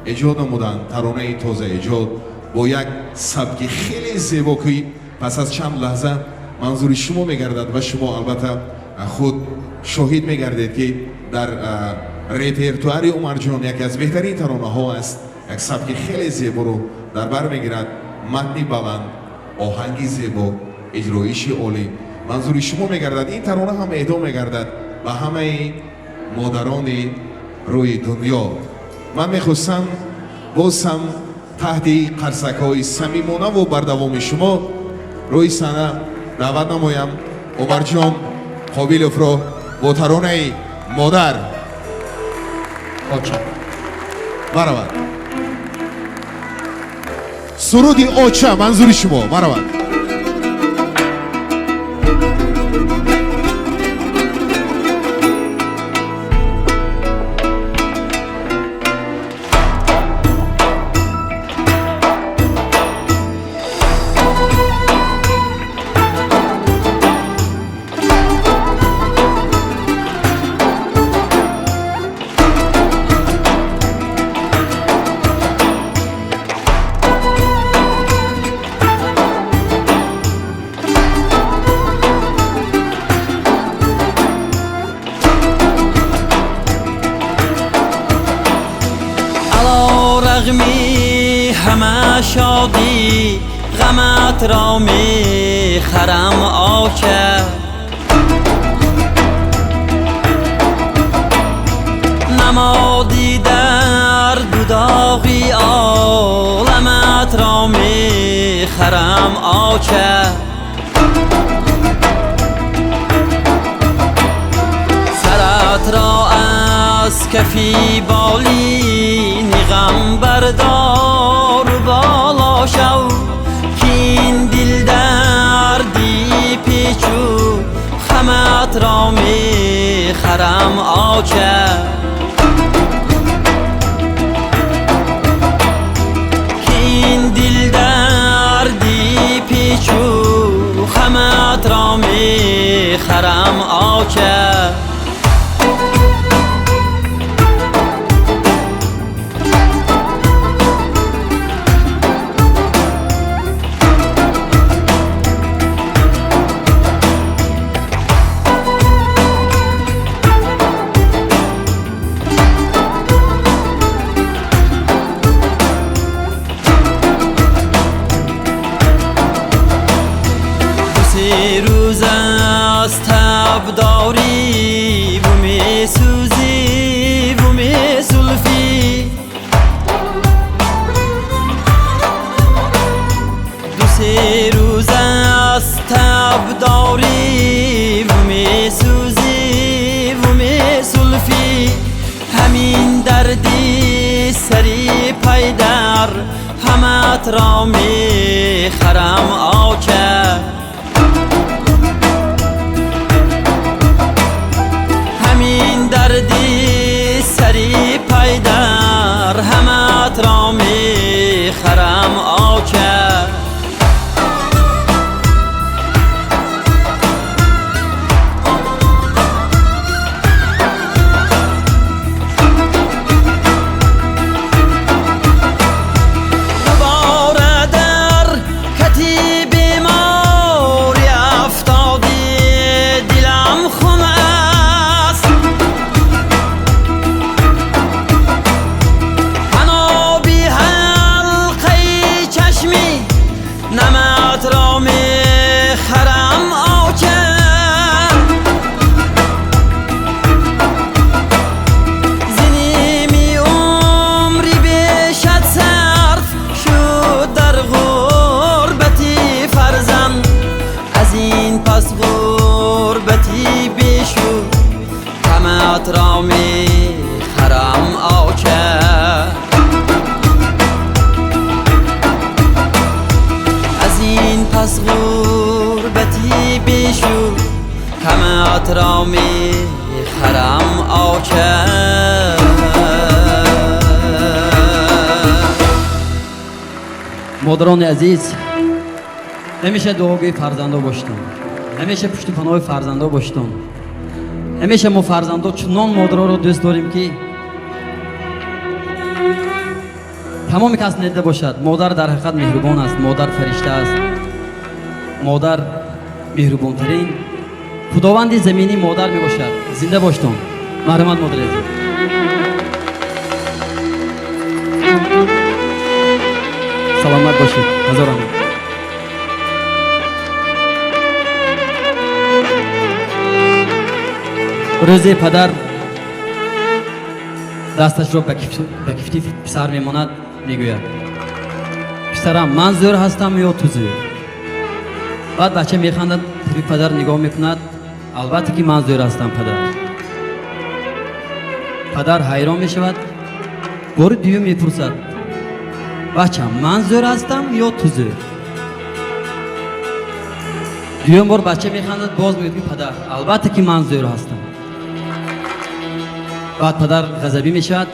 эҷод намуданд. таронаи тоза эҷод бо як сабки хеле зебо ки пас аз чанд лаҳза манзури шумо мегардад ва шумо албатта худ шоҳид мегардед ки дар репертуари Умарҷон яке аз беҳтарин таронаҳо аст. як сабки хеле зеборо дар бар мегирад, матни баланд, оҳанги зебо, иҷроиши олӣ манзури шумо мегардад. ин тарона ҳам эҳдо мегардад ба ҳамаи модарони рӯи дунё. ман мехостам боз ҳам таҳти қарсакҳои самимонаву бардавоми шумо рӯи саҳна даъват намоям Умарҷон Қобиловро бо таронаи модар. оча маравад суруди оча манзури шумо маравад. رغمی همه شادی غمت را می خرم آچه نمادی در دوداغی عالمت را می خرم آچه سرت را از کفی بالین غم بردار بالا شو کین دل دردی پیچو خمت را می خرم آچه کین دل دردی پیچو خمت را می خرم آچه روز از تب داری و می سوزی و می سلفی دو سه روز از تب داری و می سوزی و می سلفی همین دردی سری پیدر همت را می خرم آچه همین دردی سری پیدر همت را می خرم آچه دوباره در کتی بیماری افتادی دلم خون است هنو بی حلقه چشمی نمت را می خرم آچه زنیمی عمری بشد صرف شد در غربتی فرزم از این پس غربتی بشد همت را می خرم آچه از این پس غربتی بشد همت را می خرم آچه مادران عزیز همیشه دعاگوی فرزندا باشتن همیشه پشت پناه فرزندا باشتن همیشه ما فرزندان چنان مادرها رو دوست داریم که تمام کس ندیده باشد. مادر در حقیقت مهربان است، مادر فرشته است، مادر مهربانترین خداوند زمینی مادر می باشد. زنده باشتون. مرحمت مادر عزیز. سلامت باشید. هزاران روزی پدر دستش رو به کفتی پسر میماند، میگوید پسرم من زور هستم یا تو زور؟ بعد بچه میخندد، به پدر نگاه میکند، البته که من زور هستم پدر. پدر حیران میشود، بار دیو میپرسد بچه من زور هستم یا تو زور؟ دیوم بار بچه میخندد، باز میگوید پدر البته که من زور هستم. بعد پدر غضبی میشود،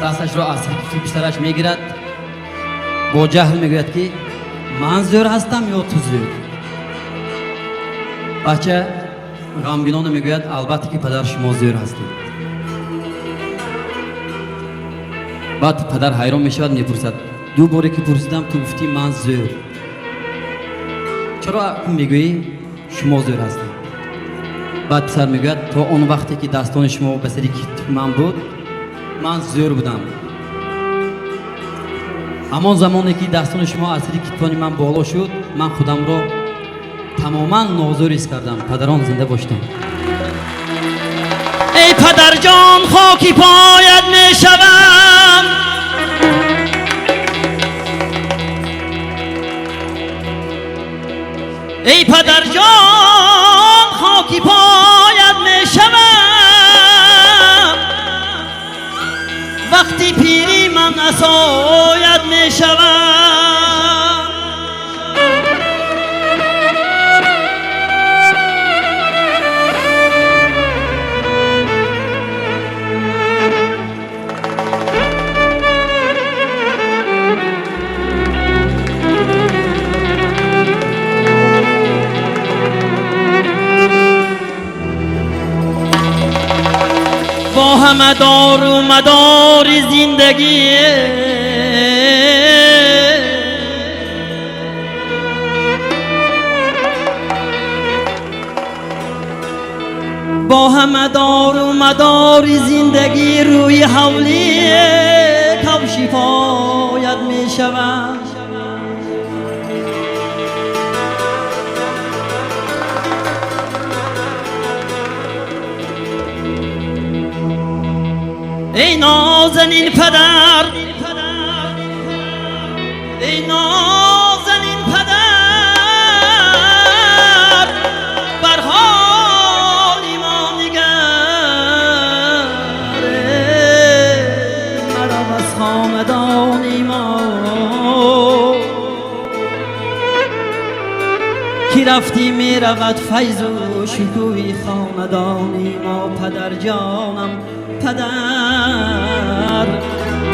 دستش را از کفتی پسرش میگیرد، با جهل میگوید که من زور هستم یا تو زور؟ بچه غمگینانه میگوید البته که پدر شما زور هستید. بعد پدر حیران میشود، میپرسد دو باری که پرسیدم تو گفتی من زور، چرا میگویی شما زور هستید؟ بعد پسر میگوید تا اون وقتی که دستان شما به سری من بود من زور بودم، اما زمانی که دستان شما از سری کتفان من بالا شد من خودم را تماما نازور حس کردم. پدران زنده باشتم. ای پدر جان خاکی پایت میشوم، ای پدر جان خاکی پایت میشوم، وقتی پیری من عصایت میشوم. با همه دار و مدار زندگی با همه دار و مدار زندگی روی حولی کفشی پایت می شود. ای نازنین پدر، ای نازنین پدر، بر حالی ما نگره، مرا از خاندانی ما کی رفتی میرود فیض و شکوی خاندانی ما. پدر جانم پدر،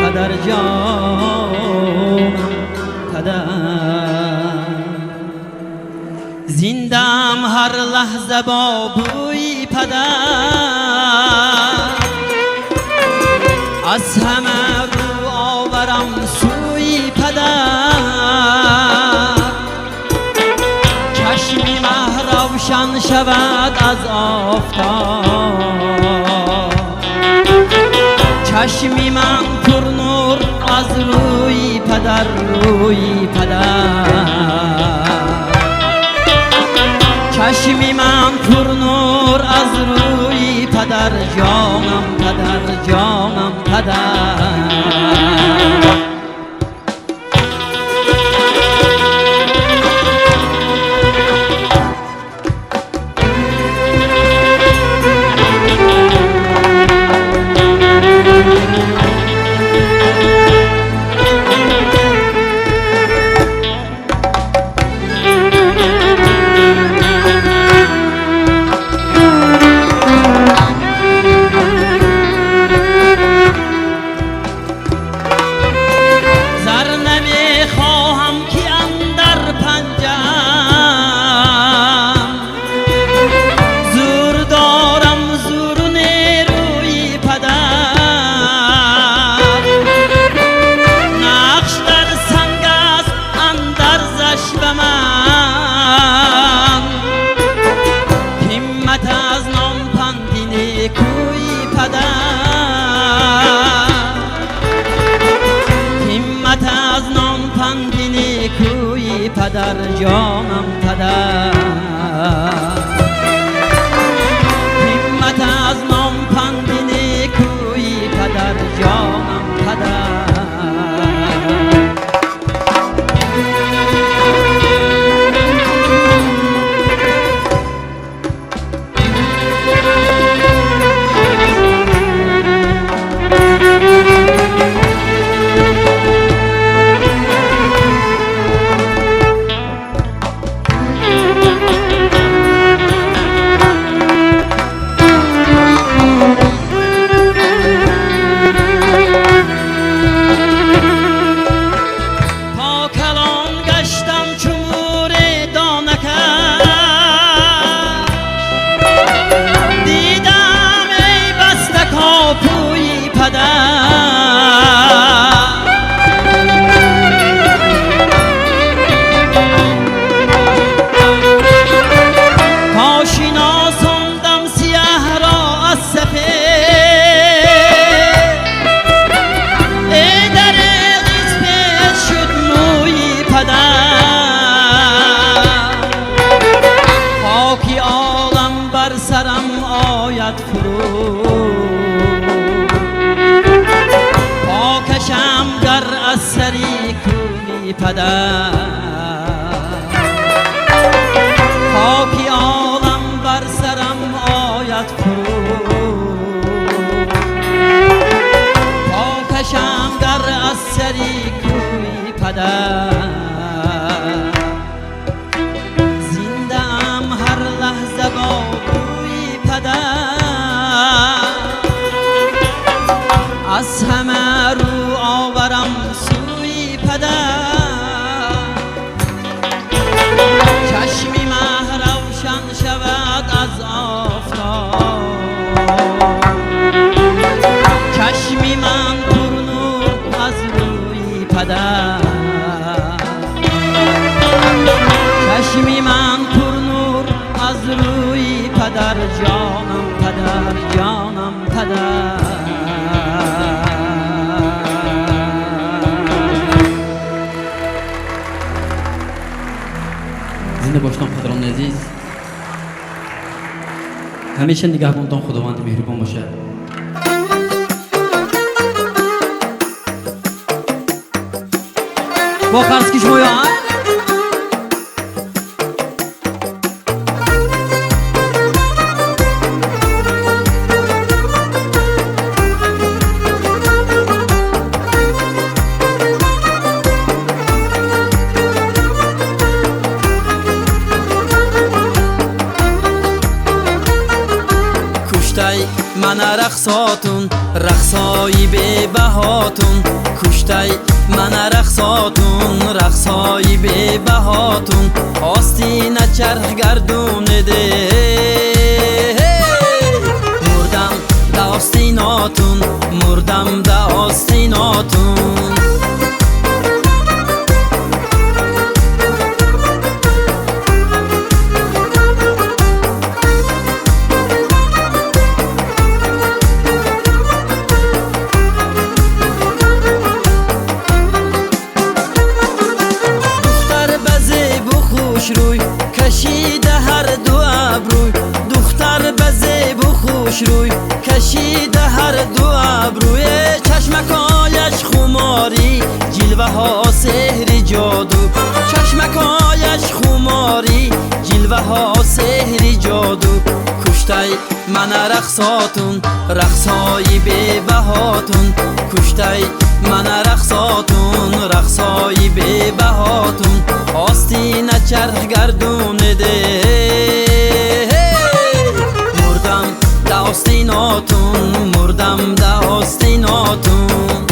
پدر جانم پدر، زندم هر لحظه با بوی پدر، از همه رو آورم سوی پدر، چشمی مه روشن شود از آفتاب، چشمی من پر نور از روی پدر، روی پدر، چشمی من پر نور از روی پدر جانم، پدر جانم پدر. پدر جانم پدر همت از نام پند نیکویی پدر جانم پدر پدر خاکی عالم بر سرم آید فرو پاکشم در اثری کوی پدر زنده ام هر لحظه با بوی پدر از همه رو آورم سوی پدر چشمی مه روشن شود از آفتاب چشمی من پر نور از روی پدر چشمی من پر نور از روی پدر جانم پدر جانم پدر زنده باشتان پدران عزیز همیشه نگهبانتان خداوند مهربان باشه با خرسکی شما یا من رقصاتون رقصایی به بهاتون کشتای من رقصاتون رقصایی به بهاتون آستین چرخ گردونه ده مردم دا آستیناتون مردم دا آستیناتون روی کشیده هر دو ابروی دختر بزیب و خوش روی کشیده هر دو ابروی چشمکایش خماری جلوه ها سحر جادو چشمکایش خماری جلوه ها سحر جادو کشتای من رقصاتون رقصایی به بهاتون کشتای من رقصاتون رقصایی به بهاتون آستین چرخ گردونه ده مردم دا آستیناتون مردم دا آستیناتون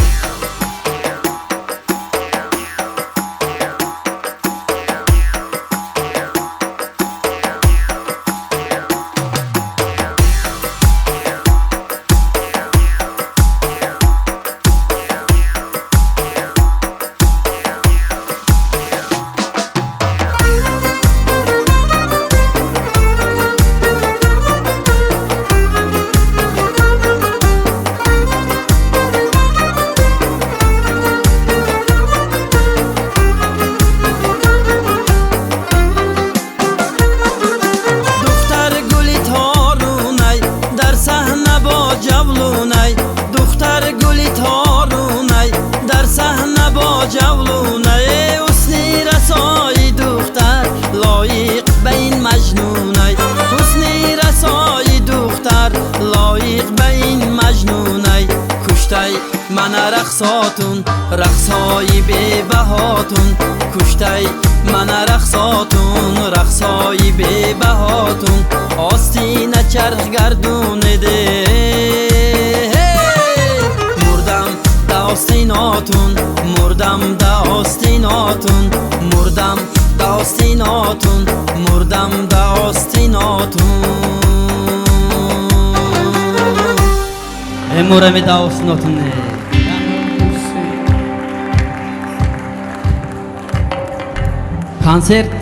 جولونه حسنی رسای دختر لایق به این مجنونه حسنی رسای دختر لایق به این مجنونه کشته من رقصاتون رقصای بی بهاتون کشته من رقصاتون رقصای بی بهاتون آستینه چرخ گردونده مردم دا آستیناتون مردم دا آستیناتون مردم دا آستیناتون مردم دا آستیناتون مردم دا آستیناتون концерт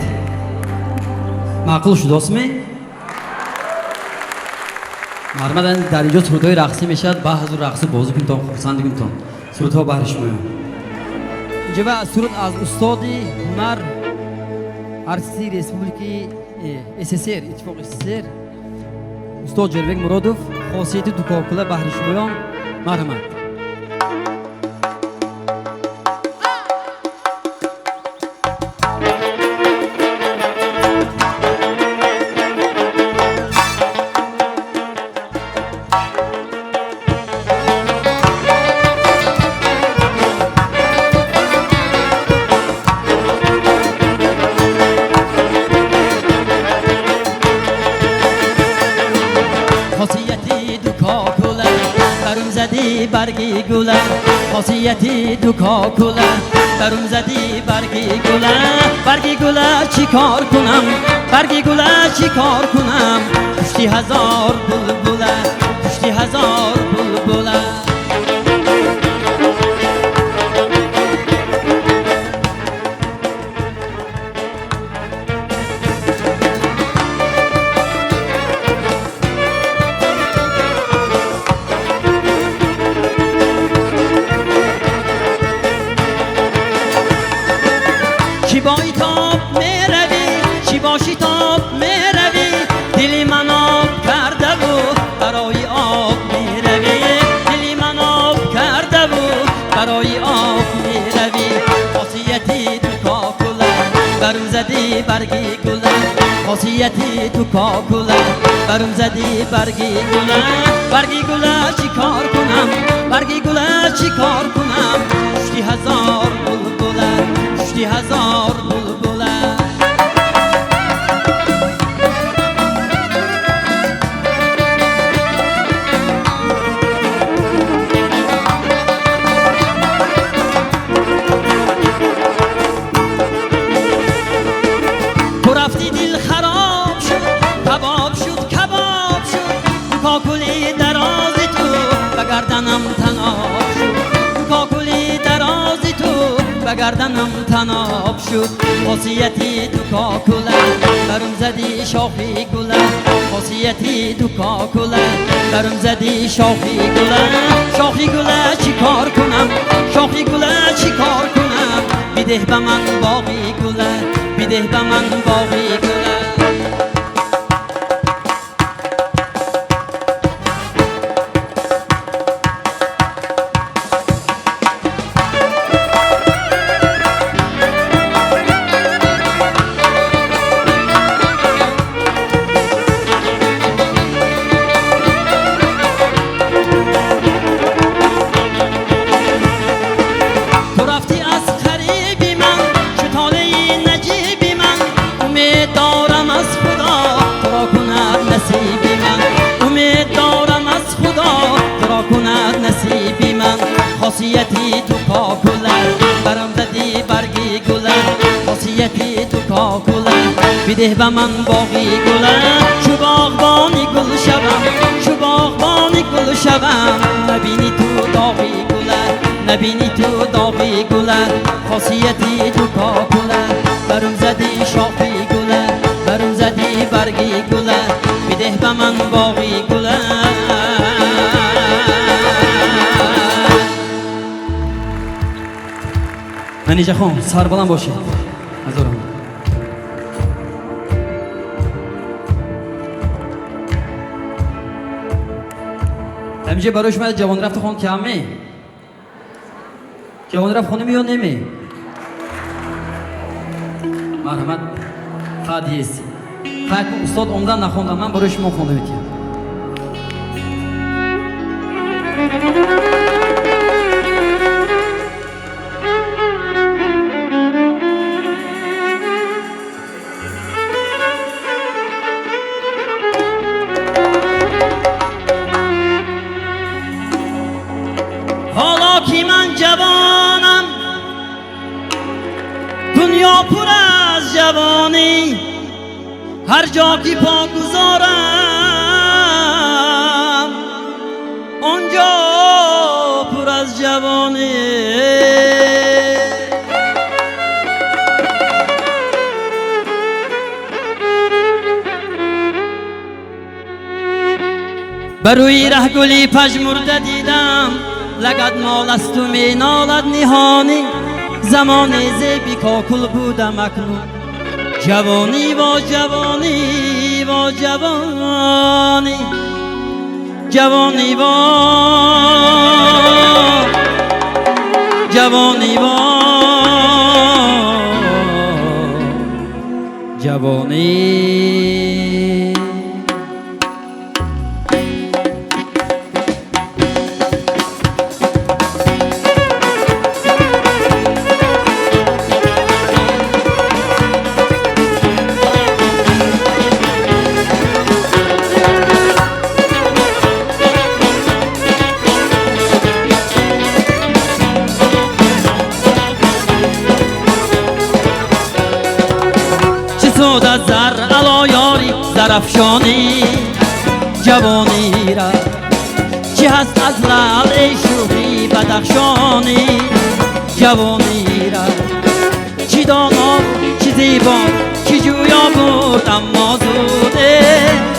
маъқул шудасме мармадан дар инҷо сурудҳои рақсӣ мешавад баъзу рақсу бозӣ кунтон хурсанд кунтон сурудҳо баҳри шумоям инҷо ба суруд аз устоди ҳунар артисти республикаи ссср иттифоқи ссср устод ҷӯрбек муродов хосияти дукокула баҳри шумоям марҳамат برگی گله خاصیتی دوکاکوله درون زدی برگی گله چی کار کنم برگی گله چی کار کنم کشتی هزار بلبله کشتی هزار بلبله چی با ایتاب میروی چی با شیتاب میروی دلی من آب کرده بود برای آب میروی دلی من آب کرده بود برای آب میروی خاصیتی دوکاکوله برون زدی برگی گله خاصیتی دوکاکوله برون زدی برگی گله چی کار کنم برگی گله چی کار کنم کشتی هزار بلبله کشتی هزار بلبله تو رفتی دل خراب شد کباب شد کاکولی درازی تو بگردنم تناب شد کاکولی درازی تو بگردنم تناب شد خاصیتی دوکاکوله برون زدی شاخی گله خاصیتی دوکاکوله برون زدی شاخی گله چی کار کنم شاخی گله چی کار کنم بیده به من باقی گله بیده به من باقی گله خاصیتی دوکاکوله برام زدی برگی گله خاصیتی دوکاکوله بیده به من باقی گله چو باغبانی گل شوم نبینی تو داغی گله نبینی تو داغی گله خاصیتی دوکاکوله برام زدی شاخی گله برام زدی برگی گله بیده به من باقی گله منیجه خان سربلند باشید هزارم همینجا برای شما جوان رفت خان کمه جوانی رفت خونه یا نمی؟ مرحمت خادیسی خواهد کن استاد عمدن نخوندم من برای شما خونده میتیم. حالا که من جوانم دنیا پر از جوانی هر جا که پا گذارم آنجا پر از جوانی بر روی ره گلی پژمرده دیدم لگد نال است و می نالد نهانی زمان زیبی کاکل بودم اکنون جوانی و جوانی و جوانی جوانی و جوانی و جوانی زر علا یاری زرفشانی جوانی را چی هست از لعل ای شوخی بدخشانی جوانی را چی دانا چی زیبا چی جویا بود اما زوده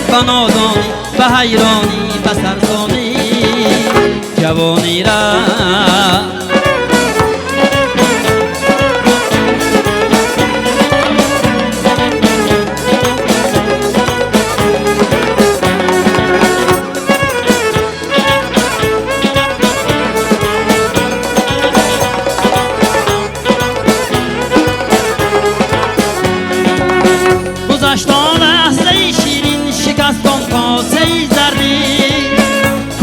بنادانی به حیرانی به سرسانی جوانی را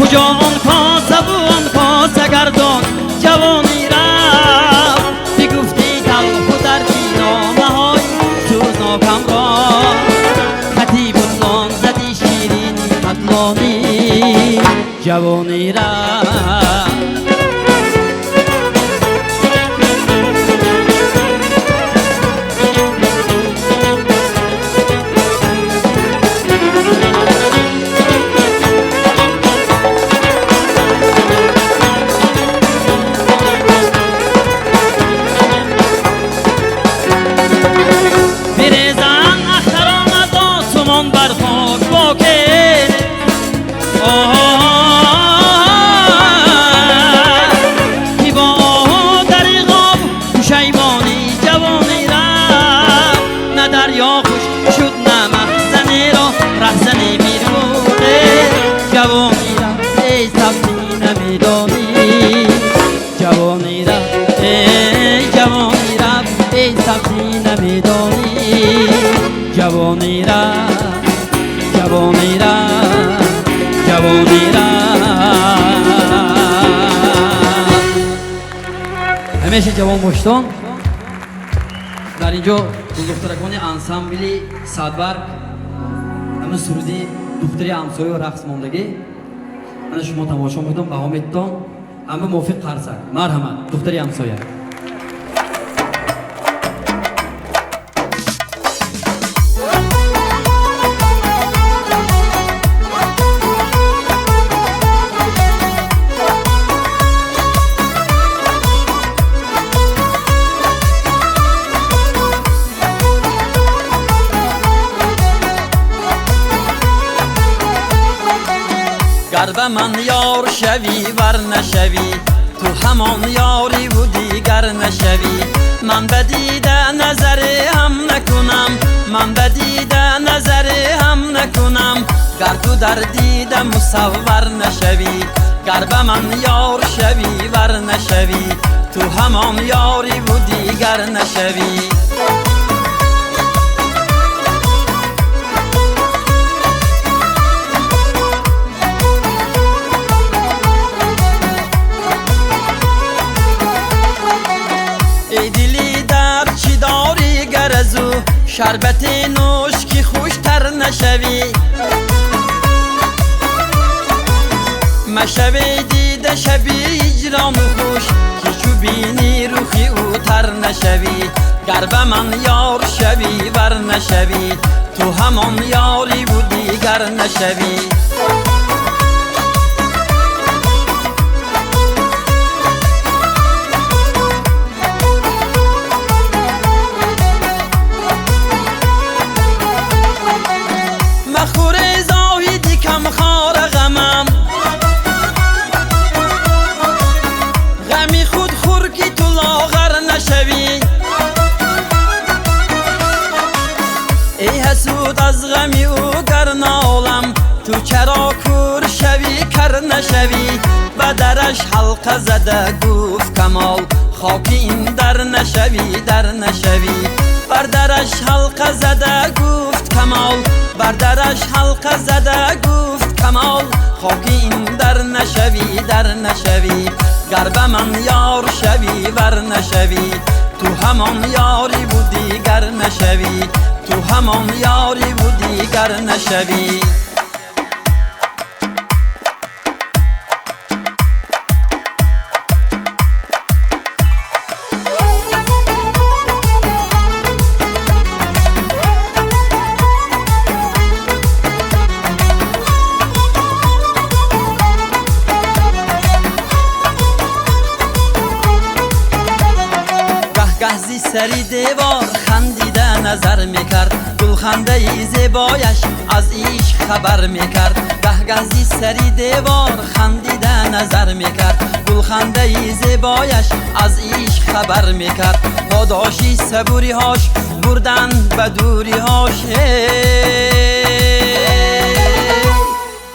کجا آن کاسه و آن کاسه گردان جوانی رفت بگفتی تلخ و دردی نامه های سوزناکم را خطیب اللان زدی شیرین مطلانی جوانی رفت جوانی را جوانی را جوانی را همیشه جوان باشتون در اینجا دخترکانی انسامبلی صدبرگ همه سرودی دختری همسایه و رقص ماندگی من شما تماشا میکنم بها میتون همه موافق قرصک مرحمت دختری همسایه گر به من یار شوی ور نشوی تو همان یاری و دیگر نشوی من به دیده نظر هم نکنم من به دیده نظر هم نکنم گر تو در دیده مصور نشوی گر به من یار شوی ور نشوی تو همان یاری و دیگر نشوی. ای دلی در چی داری گرزو شربت نوش که خوشتر نشوی. مشوی دیده شبی اجرام خوش که چو بینی روخی او تر نشوی. گر به من یار شوی ور نشوی تو همان یاری و دیگر نشوی. مخور زاهدی کم خار غمم غمی خود خور که تو لاغر نشوی. ای حسود از غمی او گر نالم تو چرا کور شوی کر نشوی. و درش حلقه زده گفت کمال خاک این در نشوی در نشوی. بر درش حلقه زده گفت کمال بر درش حلقه زده گفت کمال خاک این در نشوی در نشوی. گر به من یار شوی ور نشوی تو همان یاری و دیگر نشوی تو همان یاری و دیگر نشوی. گهزی سری دیوار خندیده نظر میکرد گلخنده ای زیبایش از ایش خبر میکرد. گهزی سری دیوار خندیده نظر میکرد گلخنده ای زیبایش از ایش خبر میکرد. پاداشی صبوری هاش بردن به دوری هاش.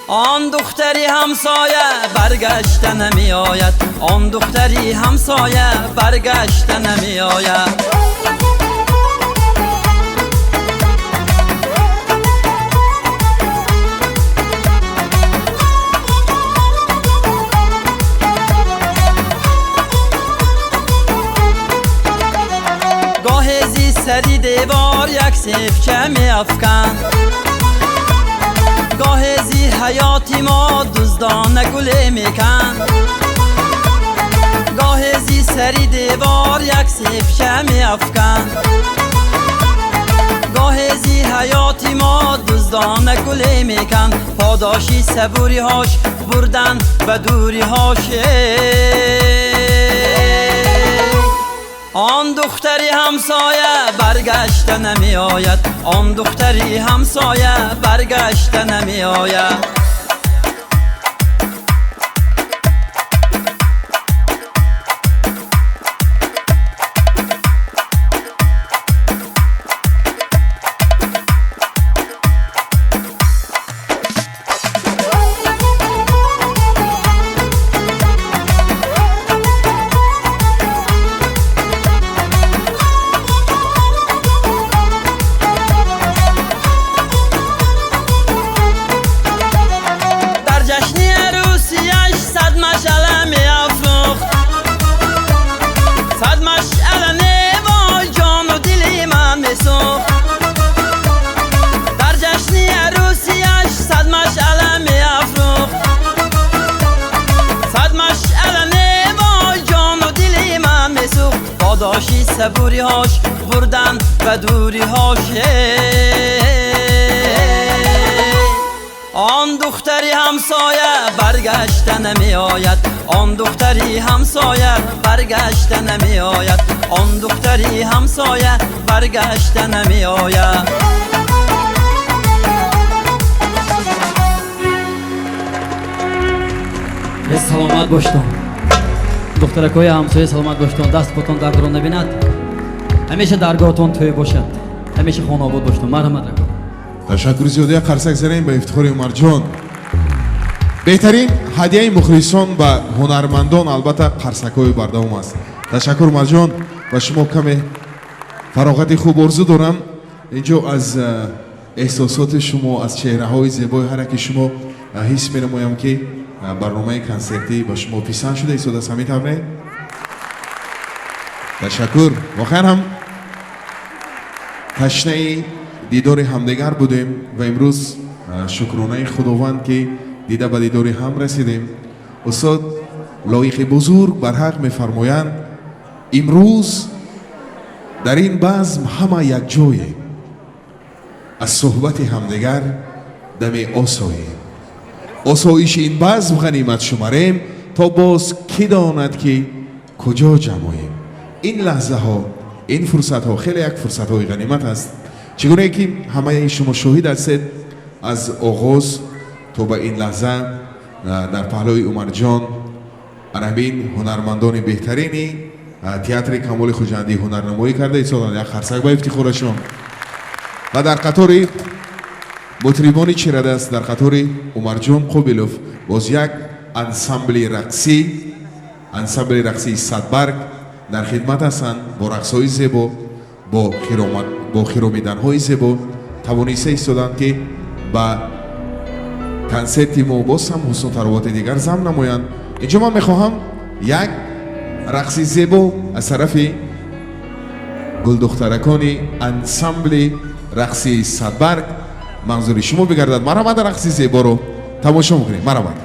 آن دختری همسایه برگشته نمی آید آن دختری همسایه برگشته نمی آید. گاه زی سری دیوار یک سیفچه می افکن گاه زی حیاتی ما دزدانه گله میکن. گاه زی سری دیوار یک سیفچه می افکن گاه زی حیاتی ما دزدانه گله میکن. پاداشی صبوری هاش بردن به دوری هاش. آن دختری همسایه برگشته نمی آید آن دختری همسایه برگشته نمی آید. پاداشی صبوری هاش بردن به دوری هاش. آن دختری همسایه برگشته نمی آید آن دختری همسایه برگشته نمی آید آن دختری همسایه برگشته نمی آید. سلامت باشتون دخترکای همسایه سلامت باشتون. دست باتون درد رو نبیند. همیشه درگاهتون توی باشد. همیشه خانه آباد باشتون. مرحمت رکن. تشکر زیاده قرصک زنیم به افتخار عمرجان. بهترین هدیه مخلصان و هنرمندان البته قرصکای بردوام است. ташаккур марҷон ва шумо каме фароғати хуб орзу дорам инҷо аз эҳсосоти шумо аз чеҳраҳои зебои ҳараки шумо ҳис менамоям ки барномаи консертӣ ба шумо писанд шуда истодааст ҳамин тавр не ташаккур воқеан ҳам ташнаи дидори ҳамдигар будем ва имрӯз шукронаи худованд ки дида ба дидори ҳам расидем устод лоиқи бузург барҳақ мефармоянд имрӯз дар ин базм ҳама якҷоем аз суҳбати ҳамдигар даме осоем осоиши ин базм ғанимат шумарем то боз кӣ донад ки куҷо ҷамоем ин лаҳзаҳо ин фурсатҳо хеле як фурсатҳои ғанимат аст чӣ гуне ки ҳамаи шумо шоҳид ҳастед аз оғоз то ба ин лаҳза дар паҳлӯи умарҷон анамин ҳунармандони беҳтарини театри камоли хуҷандӣ ҳунарнамоӣ карда истоданд як харсак ба ифтихорашон ва дар қатори мутрибони чирадаст дар қатори умарҷон қобилов боз як ансамбли рақсии садбарг дар хидмат ҳастанд бо рақсҳои зебо бо хиромиданҳои зебо тавониста истоданд ки ба консерти мо боз ҳам ҳусну таровати дигар замм намоянд инҷо ман мехоҳам як рақси зебо аз тарафи гулдухтаракони ансамбли рақсии садбарг манзури шумо бигардад марҳамат рақси зеборо тамошо мекунем марҳамат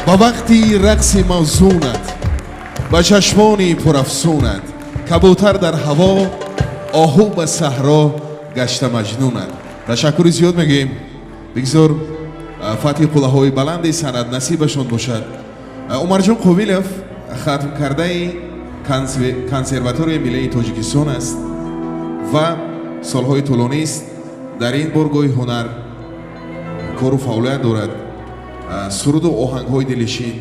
با وقتی رقص موزونت با چشمانی پرافسونت کبوتر در هوا آهو به صحرا گشته مجنونت. تشکر زیاد میگیم. بگذار فتح قله‌های بلند سند نصیبشون باشد. عمر جان قویلوف ختم کرده کنسرواتوری ملی تاجیکستان است و سالهای طولانی است در این بارگاه هنر کار و فعالیت دارد. سرود و آهنگ‌های دلنشین،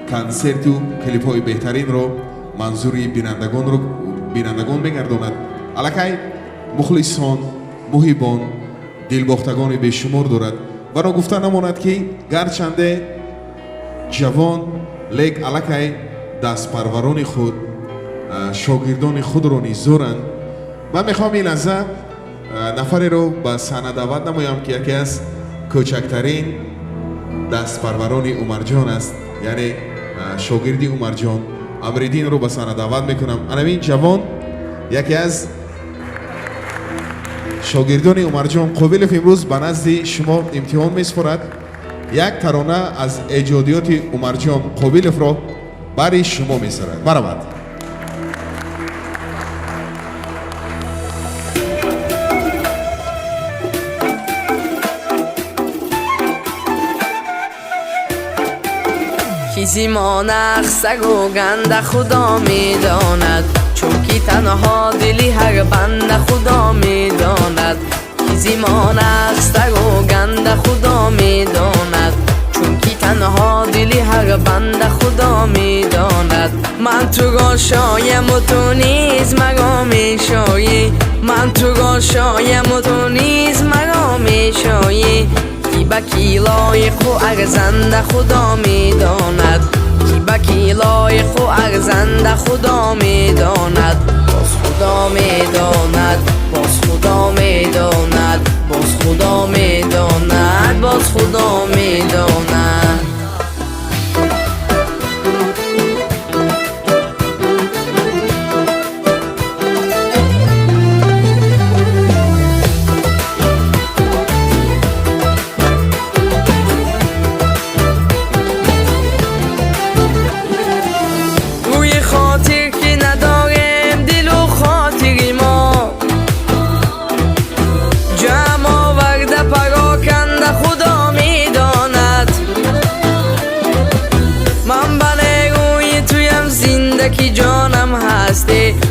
کنسرت و کلیپ‌های بهترین را منظوری بینندگان می‌گرداند. الکی مخلصان، محبان، دلباختگان بیشمار دارد و را گفته نماند که گرچنده جوان لیک الکی دست پروران خود شاگردان خود را نیزارند. من میخوام این لحظه نفری رو به صحنه دعوت نمایم که یکی از کوچکترین دست پروران عمر جان است، یعنی شاگردی عمر جان امردین رو به صحنه دعوت میکنم. همین جوان یکی از شاگردان عمر جان قویلوف امروز به نزد شما امتحان میسپارد. یک ترانه از ایجادیات عمر جان قویلوف را برای شما میسپارد. برآمد. چیزی ما نقصه و گنده خدا میداند، چون که تنها دلی هر بنده خدا میداند. چیزی ما نقصه و گنده خدا میداند، چون که تنها دلی هر بنده خدا میداند. من تو را شایم و تو نیز مرا میشایی، من تو را شایم و تو نیز مرا میشایی. کی با کی لایق و ارزنده خدا میداند، کی با کی لایق و ارزنده خدا میداند. باز خدا میداند، باز خدا میداند، باز خدا میداند، باز خدا میداند.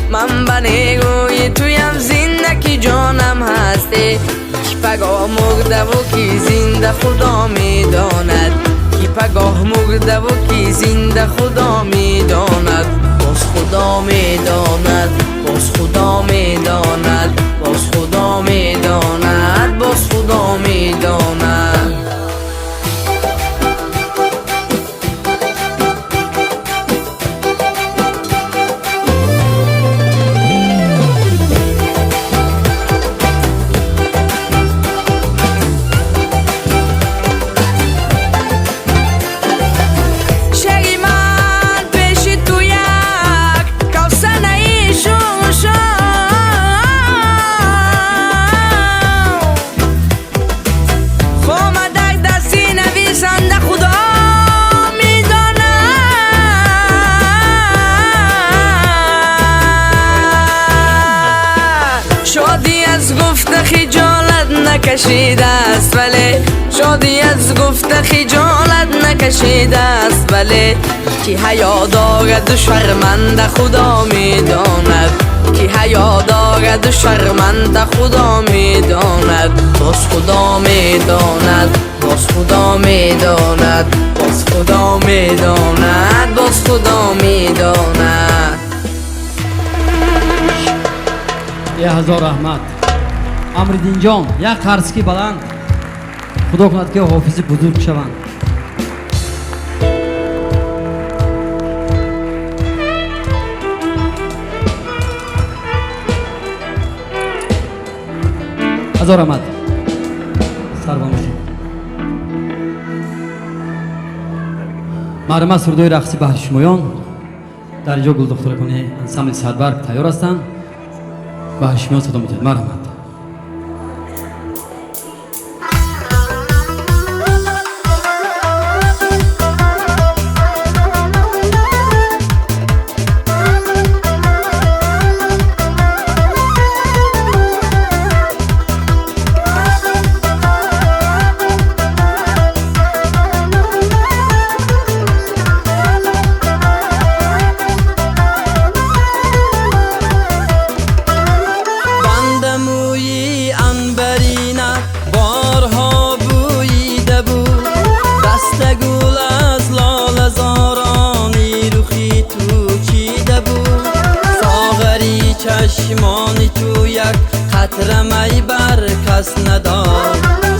من بنی روی تویم زندگی جانم هستی. کی پگاه مرده و کی زنده خدا میداند، کی پگاه مرده و کی زنده خدا میداند. باز خدا میداند، باز خدا میداند، باز خدا میداند، باز خدا میداند. شادی از گفت خجالت نکشیده است، ولی شادی از گفت خجالت نکشیده است، ولی کی حیا دارد و شرمنده خدا میداند، کی حیا دارد و شرمنده خدا میداند. باز خدا میداند، باز خدا میداند، باز خدا میداند، باز خدا میداند. 1000 رحمت. امردین جان یک قرضکی بلند. خدا کند که حافظ بزرگ شوند. هزار رحمت. سربانشی مرمه سردوی رقصی به شمایان در اینجا گل دخترکانی انسامبل صدبرگ تیار هستند. به شما صدا می‌دهید. مرحمت. چشمان تو یک قطره می بر کس نداد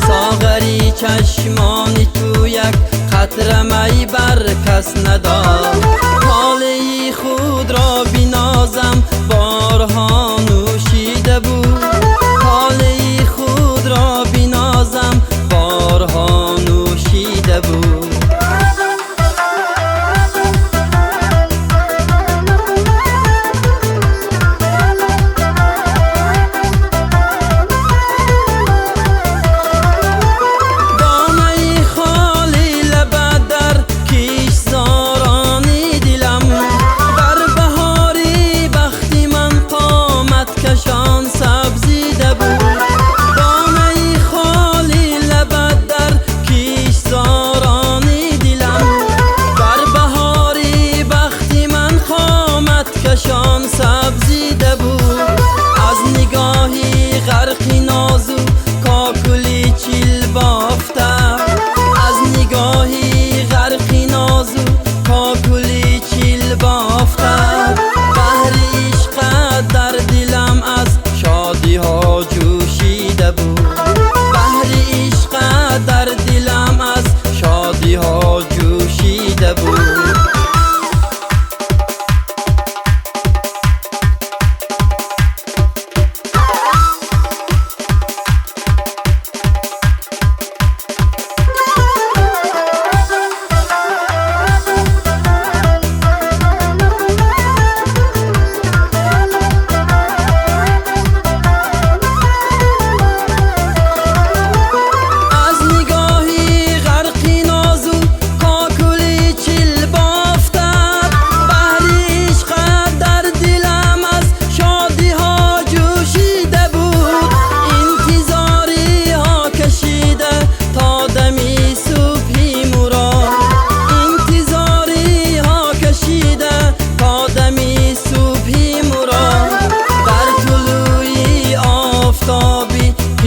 ساغری چشمان تو یک قطره می بر کس نداد حالی خود را بنازم بارها نوشیده بود حالی خود را بنازم بارها نوشیده بود کشان سبزیده بود از نگاهی غرقی نازو کاکلی چیل بافته از نگاهی غرقی نازو کاکلی چیل بافته بحر عشق در دلم از شادی ها جوشیده بود بحر عشق در دلم از شادی ها جوشیده بود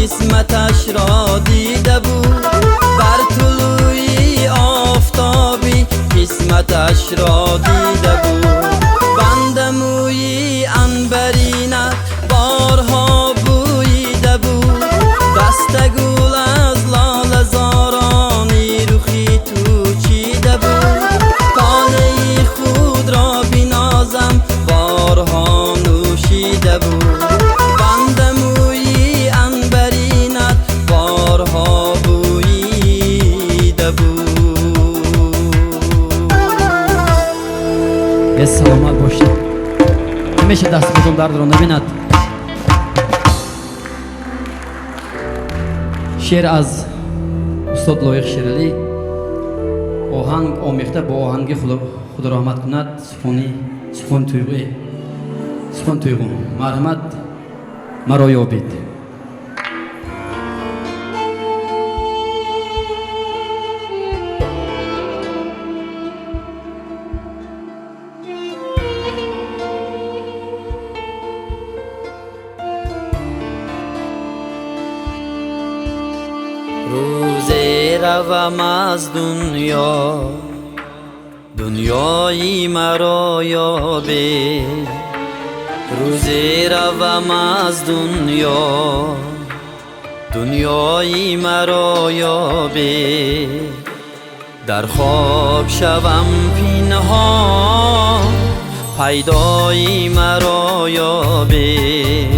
قسمتش را دیده بود بر طلوعی آفتابی قسمتش را دیده بود بند موی عنبرینت بارها بویده بود دست گل از لاله زارانی رخی تو چیده بود طالع خود را بنازم بارها نوشیده بود بند موی عنبرینت بارها بویده بود به سلامت باشید همیشه دستتون درد رو نبیند شعر از استاد لایق شیرالی آهنگ آمیخته با آهنگ خدا رحمت کند سخن تویغو مرحمت مرا یابید روزی روم از دنیایی مرا یابی روزی روم از دنیایی مرا یابی در خواب شوم پنهان پیدایی مرا یابی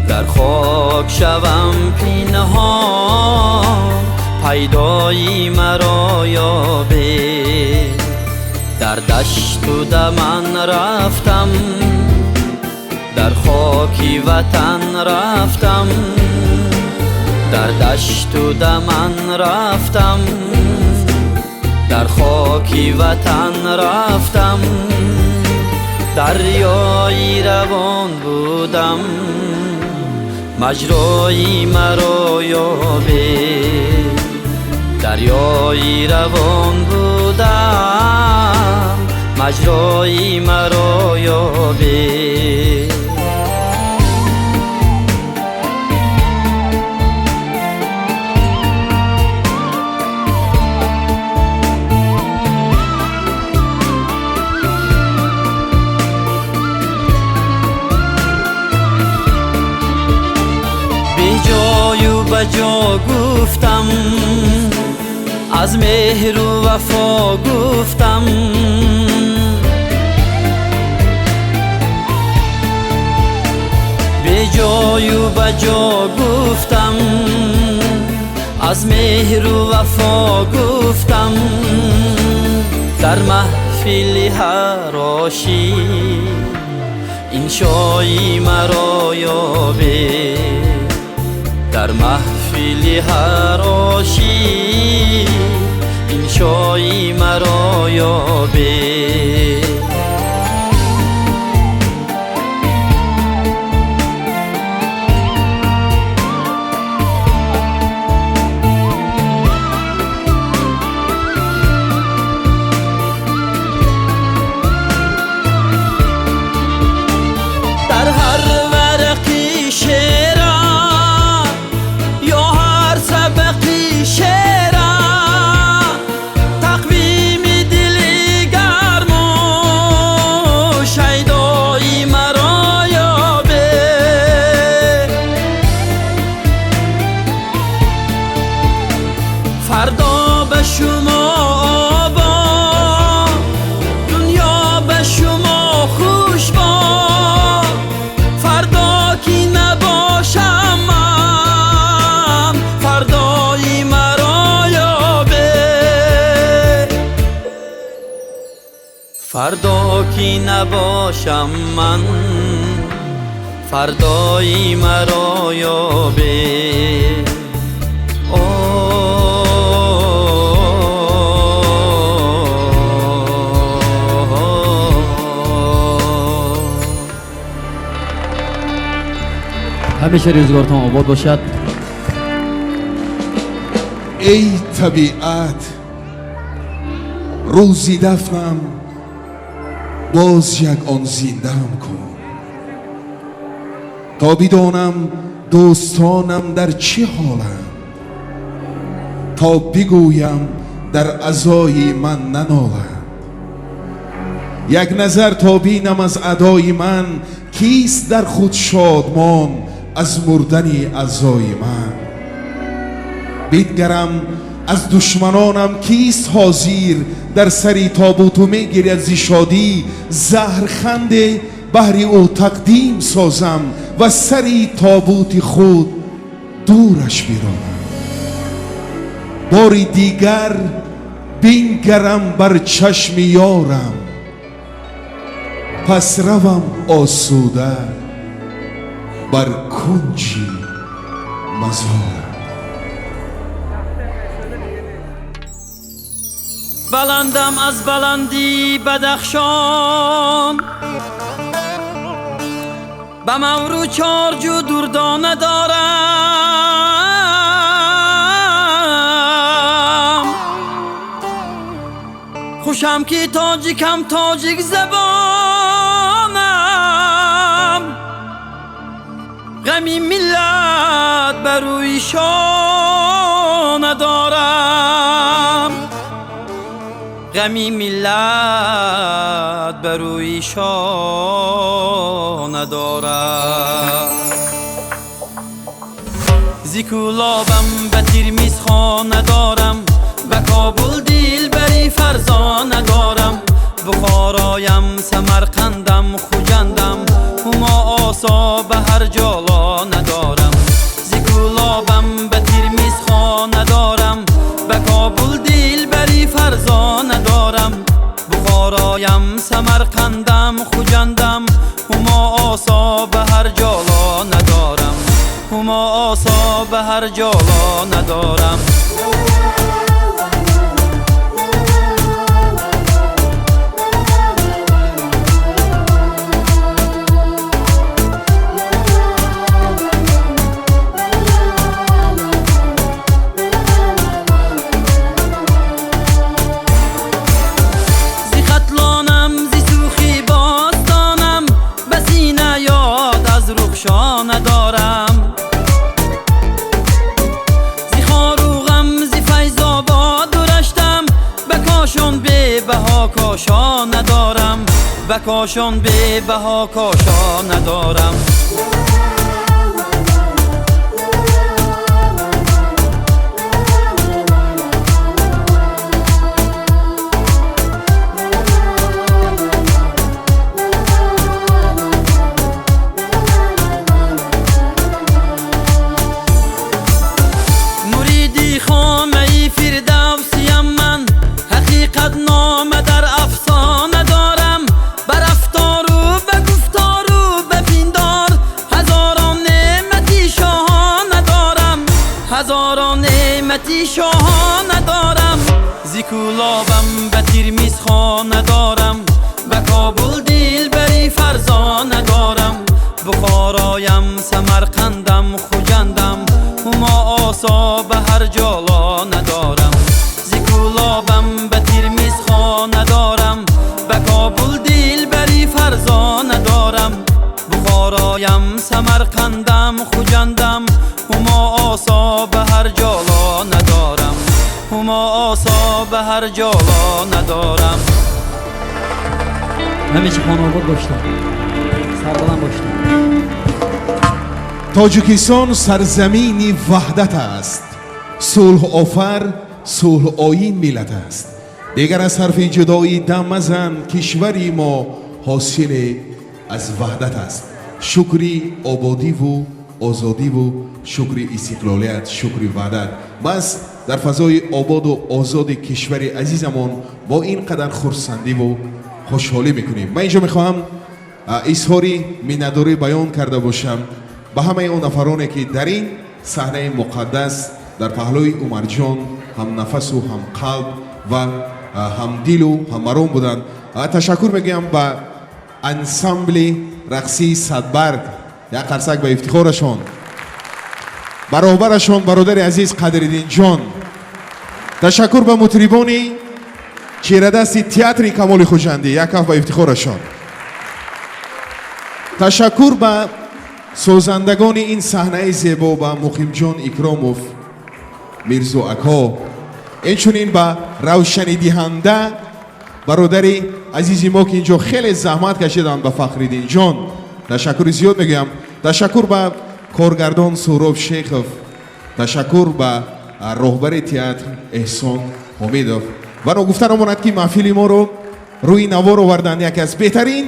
در خواب شوم پنهان پیدایی مرا یابی در دشت و دمن رفتم در خاکی وطن رفتم در دشت و دمن رفتم در خاکی وطن رفتم دریایی روان بودم مجرایی مرا یابی دریایی روان بودم مجرایی مرا یابی به جا گفتم، از مهر و وفا گفتم. به جای و به جا گفتم، از مهر و وفا گفتم. در محفل حراشی این شایی مرا یابه، در محفل حراشی این شایی مرا یابه. فردا به شما آبا، دنیا به شما خوش با. فردا کی نباشم من، فردایی مرا یابه. فردا کی نباشم من، فردایی مرا یابه. همیشه روزگارتان آباد باشد. ای طبیعت روزی دفنم، باز یک آن زندم کن، تا بدانم دوستانم در چه حالم، تا بگویم در عزای من ننالم. یک نظر تا بینم از ادای من، کیست در خود شادمان از مردن اعضای من. بنگرم از دشمنانم کیست حاضر، در سری تابوتو میگیرد ز شادی. زهرخند بهر او تقدیم سازم، و سری تابوت خود دورش برانم. باری دیگر بنگرم بر چشم یارم، پس روم آسوده بر کنج مزارم. بلندم از بلندی بدخشان، به مورو چارجو دردانه دارم. خوشم که تاجیکم تاجیک زبانم، غمی ملت بروی شانه دارم. غمی ملت بروی شانه دارم. زیکولابم به ترمیز خانه دارم، به کابل دل بری فرزانه دارم. بخارایم سمرقندم خوجندم، هما آسا به هر جالا ندارم. زیکولابم به ترمیز خانه دارم، به کابل دل بری فرزانه دارم. بخارایم سمرقندم خوجندم، هما آسا به هر جالا ندارم. هما آسا به هر جالا ندارم. ندارم زی خاروغم زی فیض آباد درشتم، به کاشان به بها کاشا ندارم. به کاشان به بها کاشا ندارم. هزاران نعمتی شاها ندارم زیکولابم به تیرمیز خوا ندارم به کابل دل بری فرزا ندارم بخارایم سمرقندم خوجندم هما آسا به هر جالا ندارم زیکولابم به تیرمیز خوا ندارم به کابل دل بری فرزا ندارم بخارایم سمرقندم خوجندم هما آسا به هر جالا ندارم هما آسا به هر جالا ندارم همیشه خانواده باشتم سربلند باشتم تاجیکستان سرزمینی وحدت است صلح آفر صلح آیین ملت است دیگر از حرف جدایی دم مزن کشوری ما حاصل از وحدت است شکری آبادی و آزادی و شکری استقلالیت شکری وحدت بس در فضای آباد و آزاد کشور عزیزمان با این قدر خرسندی و خوشحالی میکنیم من اینجا میخواهم اظهاری منتداری بیان کرده باشم به همه اون نفرانی که در این صحنه مقدس در پهلوی عمر جان هم نفس و هم قلب و هم دل و هم مرام بودند تشکر میگم به انسامبل رقصی صدبرگ یک قرصک به افتخارشان برابرشان برادر عزیز قدرالدین جان تشکر به مطربانی چیردست تئاتر کمال خوجندی یک کف به افتخارشان تشکر به سازندگان این صحنه زیبا به مقیم جان اکراموف میرزا اکا اینچنین به روشنی دهنده برادر عزیزی ما که اینجا خیلی زحمت کشیدن به فخرالدین جان تشکر زیاد میگم تشکر به کارگردان سهراب شیخов تشکر به رهبر تئاتر احسان حمیدov و گفتن امانت که محفل ما رو روی نوار آوردن یکی از بهترین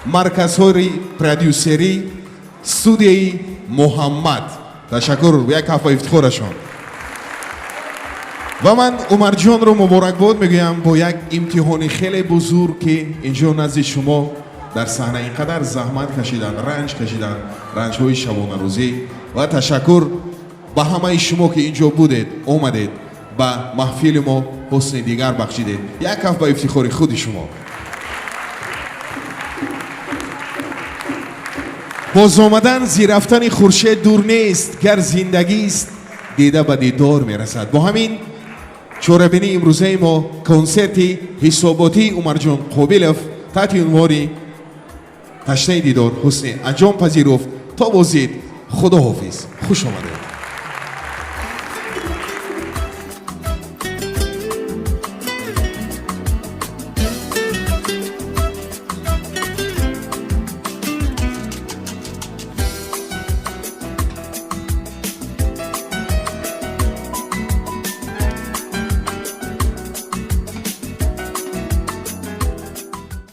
مرکزهای پرودیوسری استودیوی محمد تشکر یک کف افتخارشان و من عمر جان رو مبارکباد میگویم با یک امتحان خیلی بزرگ که اینجا نزد شما در صحنه اینقدر زحمت کشیدن رنج های شبانه روزی و تشکر به همه شما که اینجا بودید اومدید به محفل ما حسن دیگر بخشیدید یک کف به افتخار خود شما باز آمدن زی رفتن خورشید دور نیست گر زندگی است دیده به دیدار میرسد با همین چوربینی امروزه ما کنسرت حساباتی عمر جان قابلov تحت عنوان تشنه دیدار حسن انجام پذیرفت تا بازدید خداحافظ خوش آمدید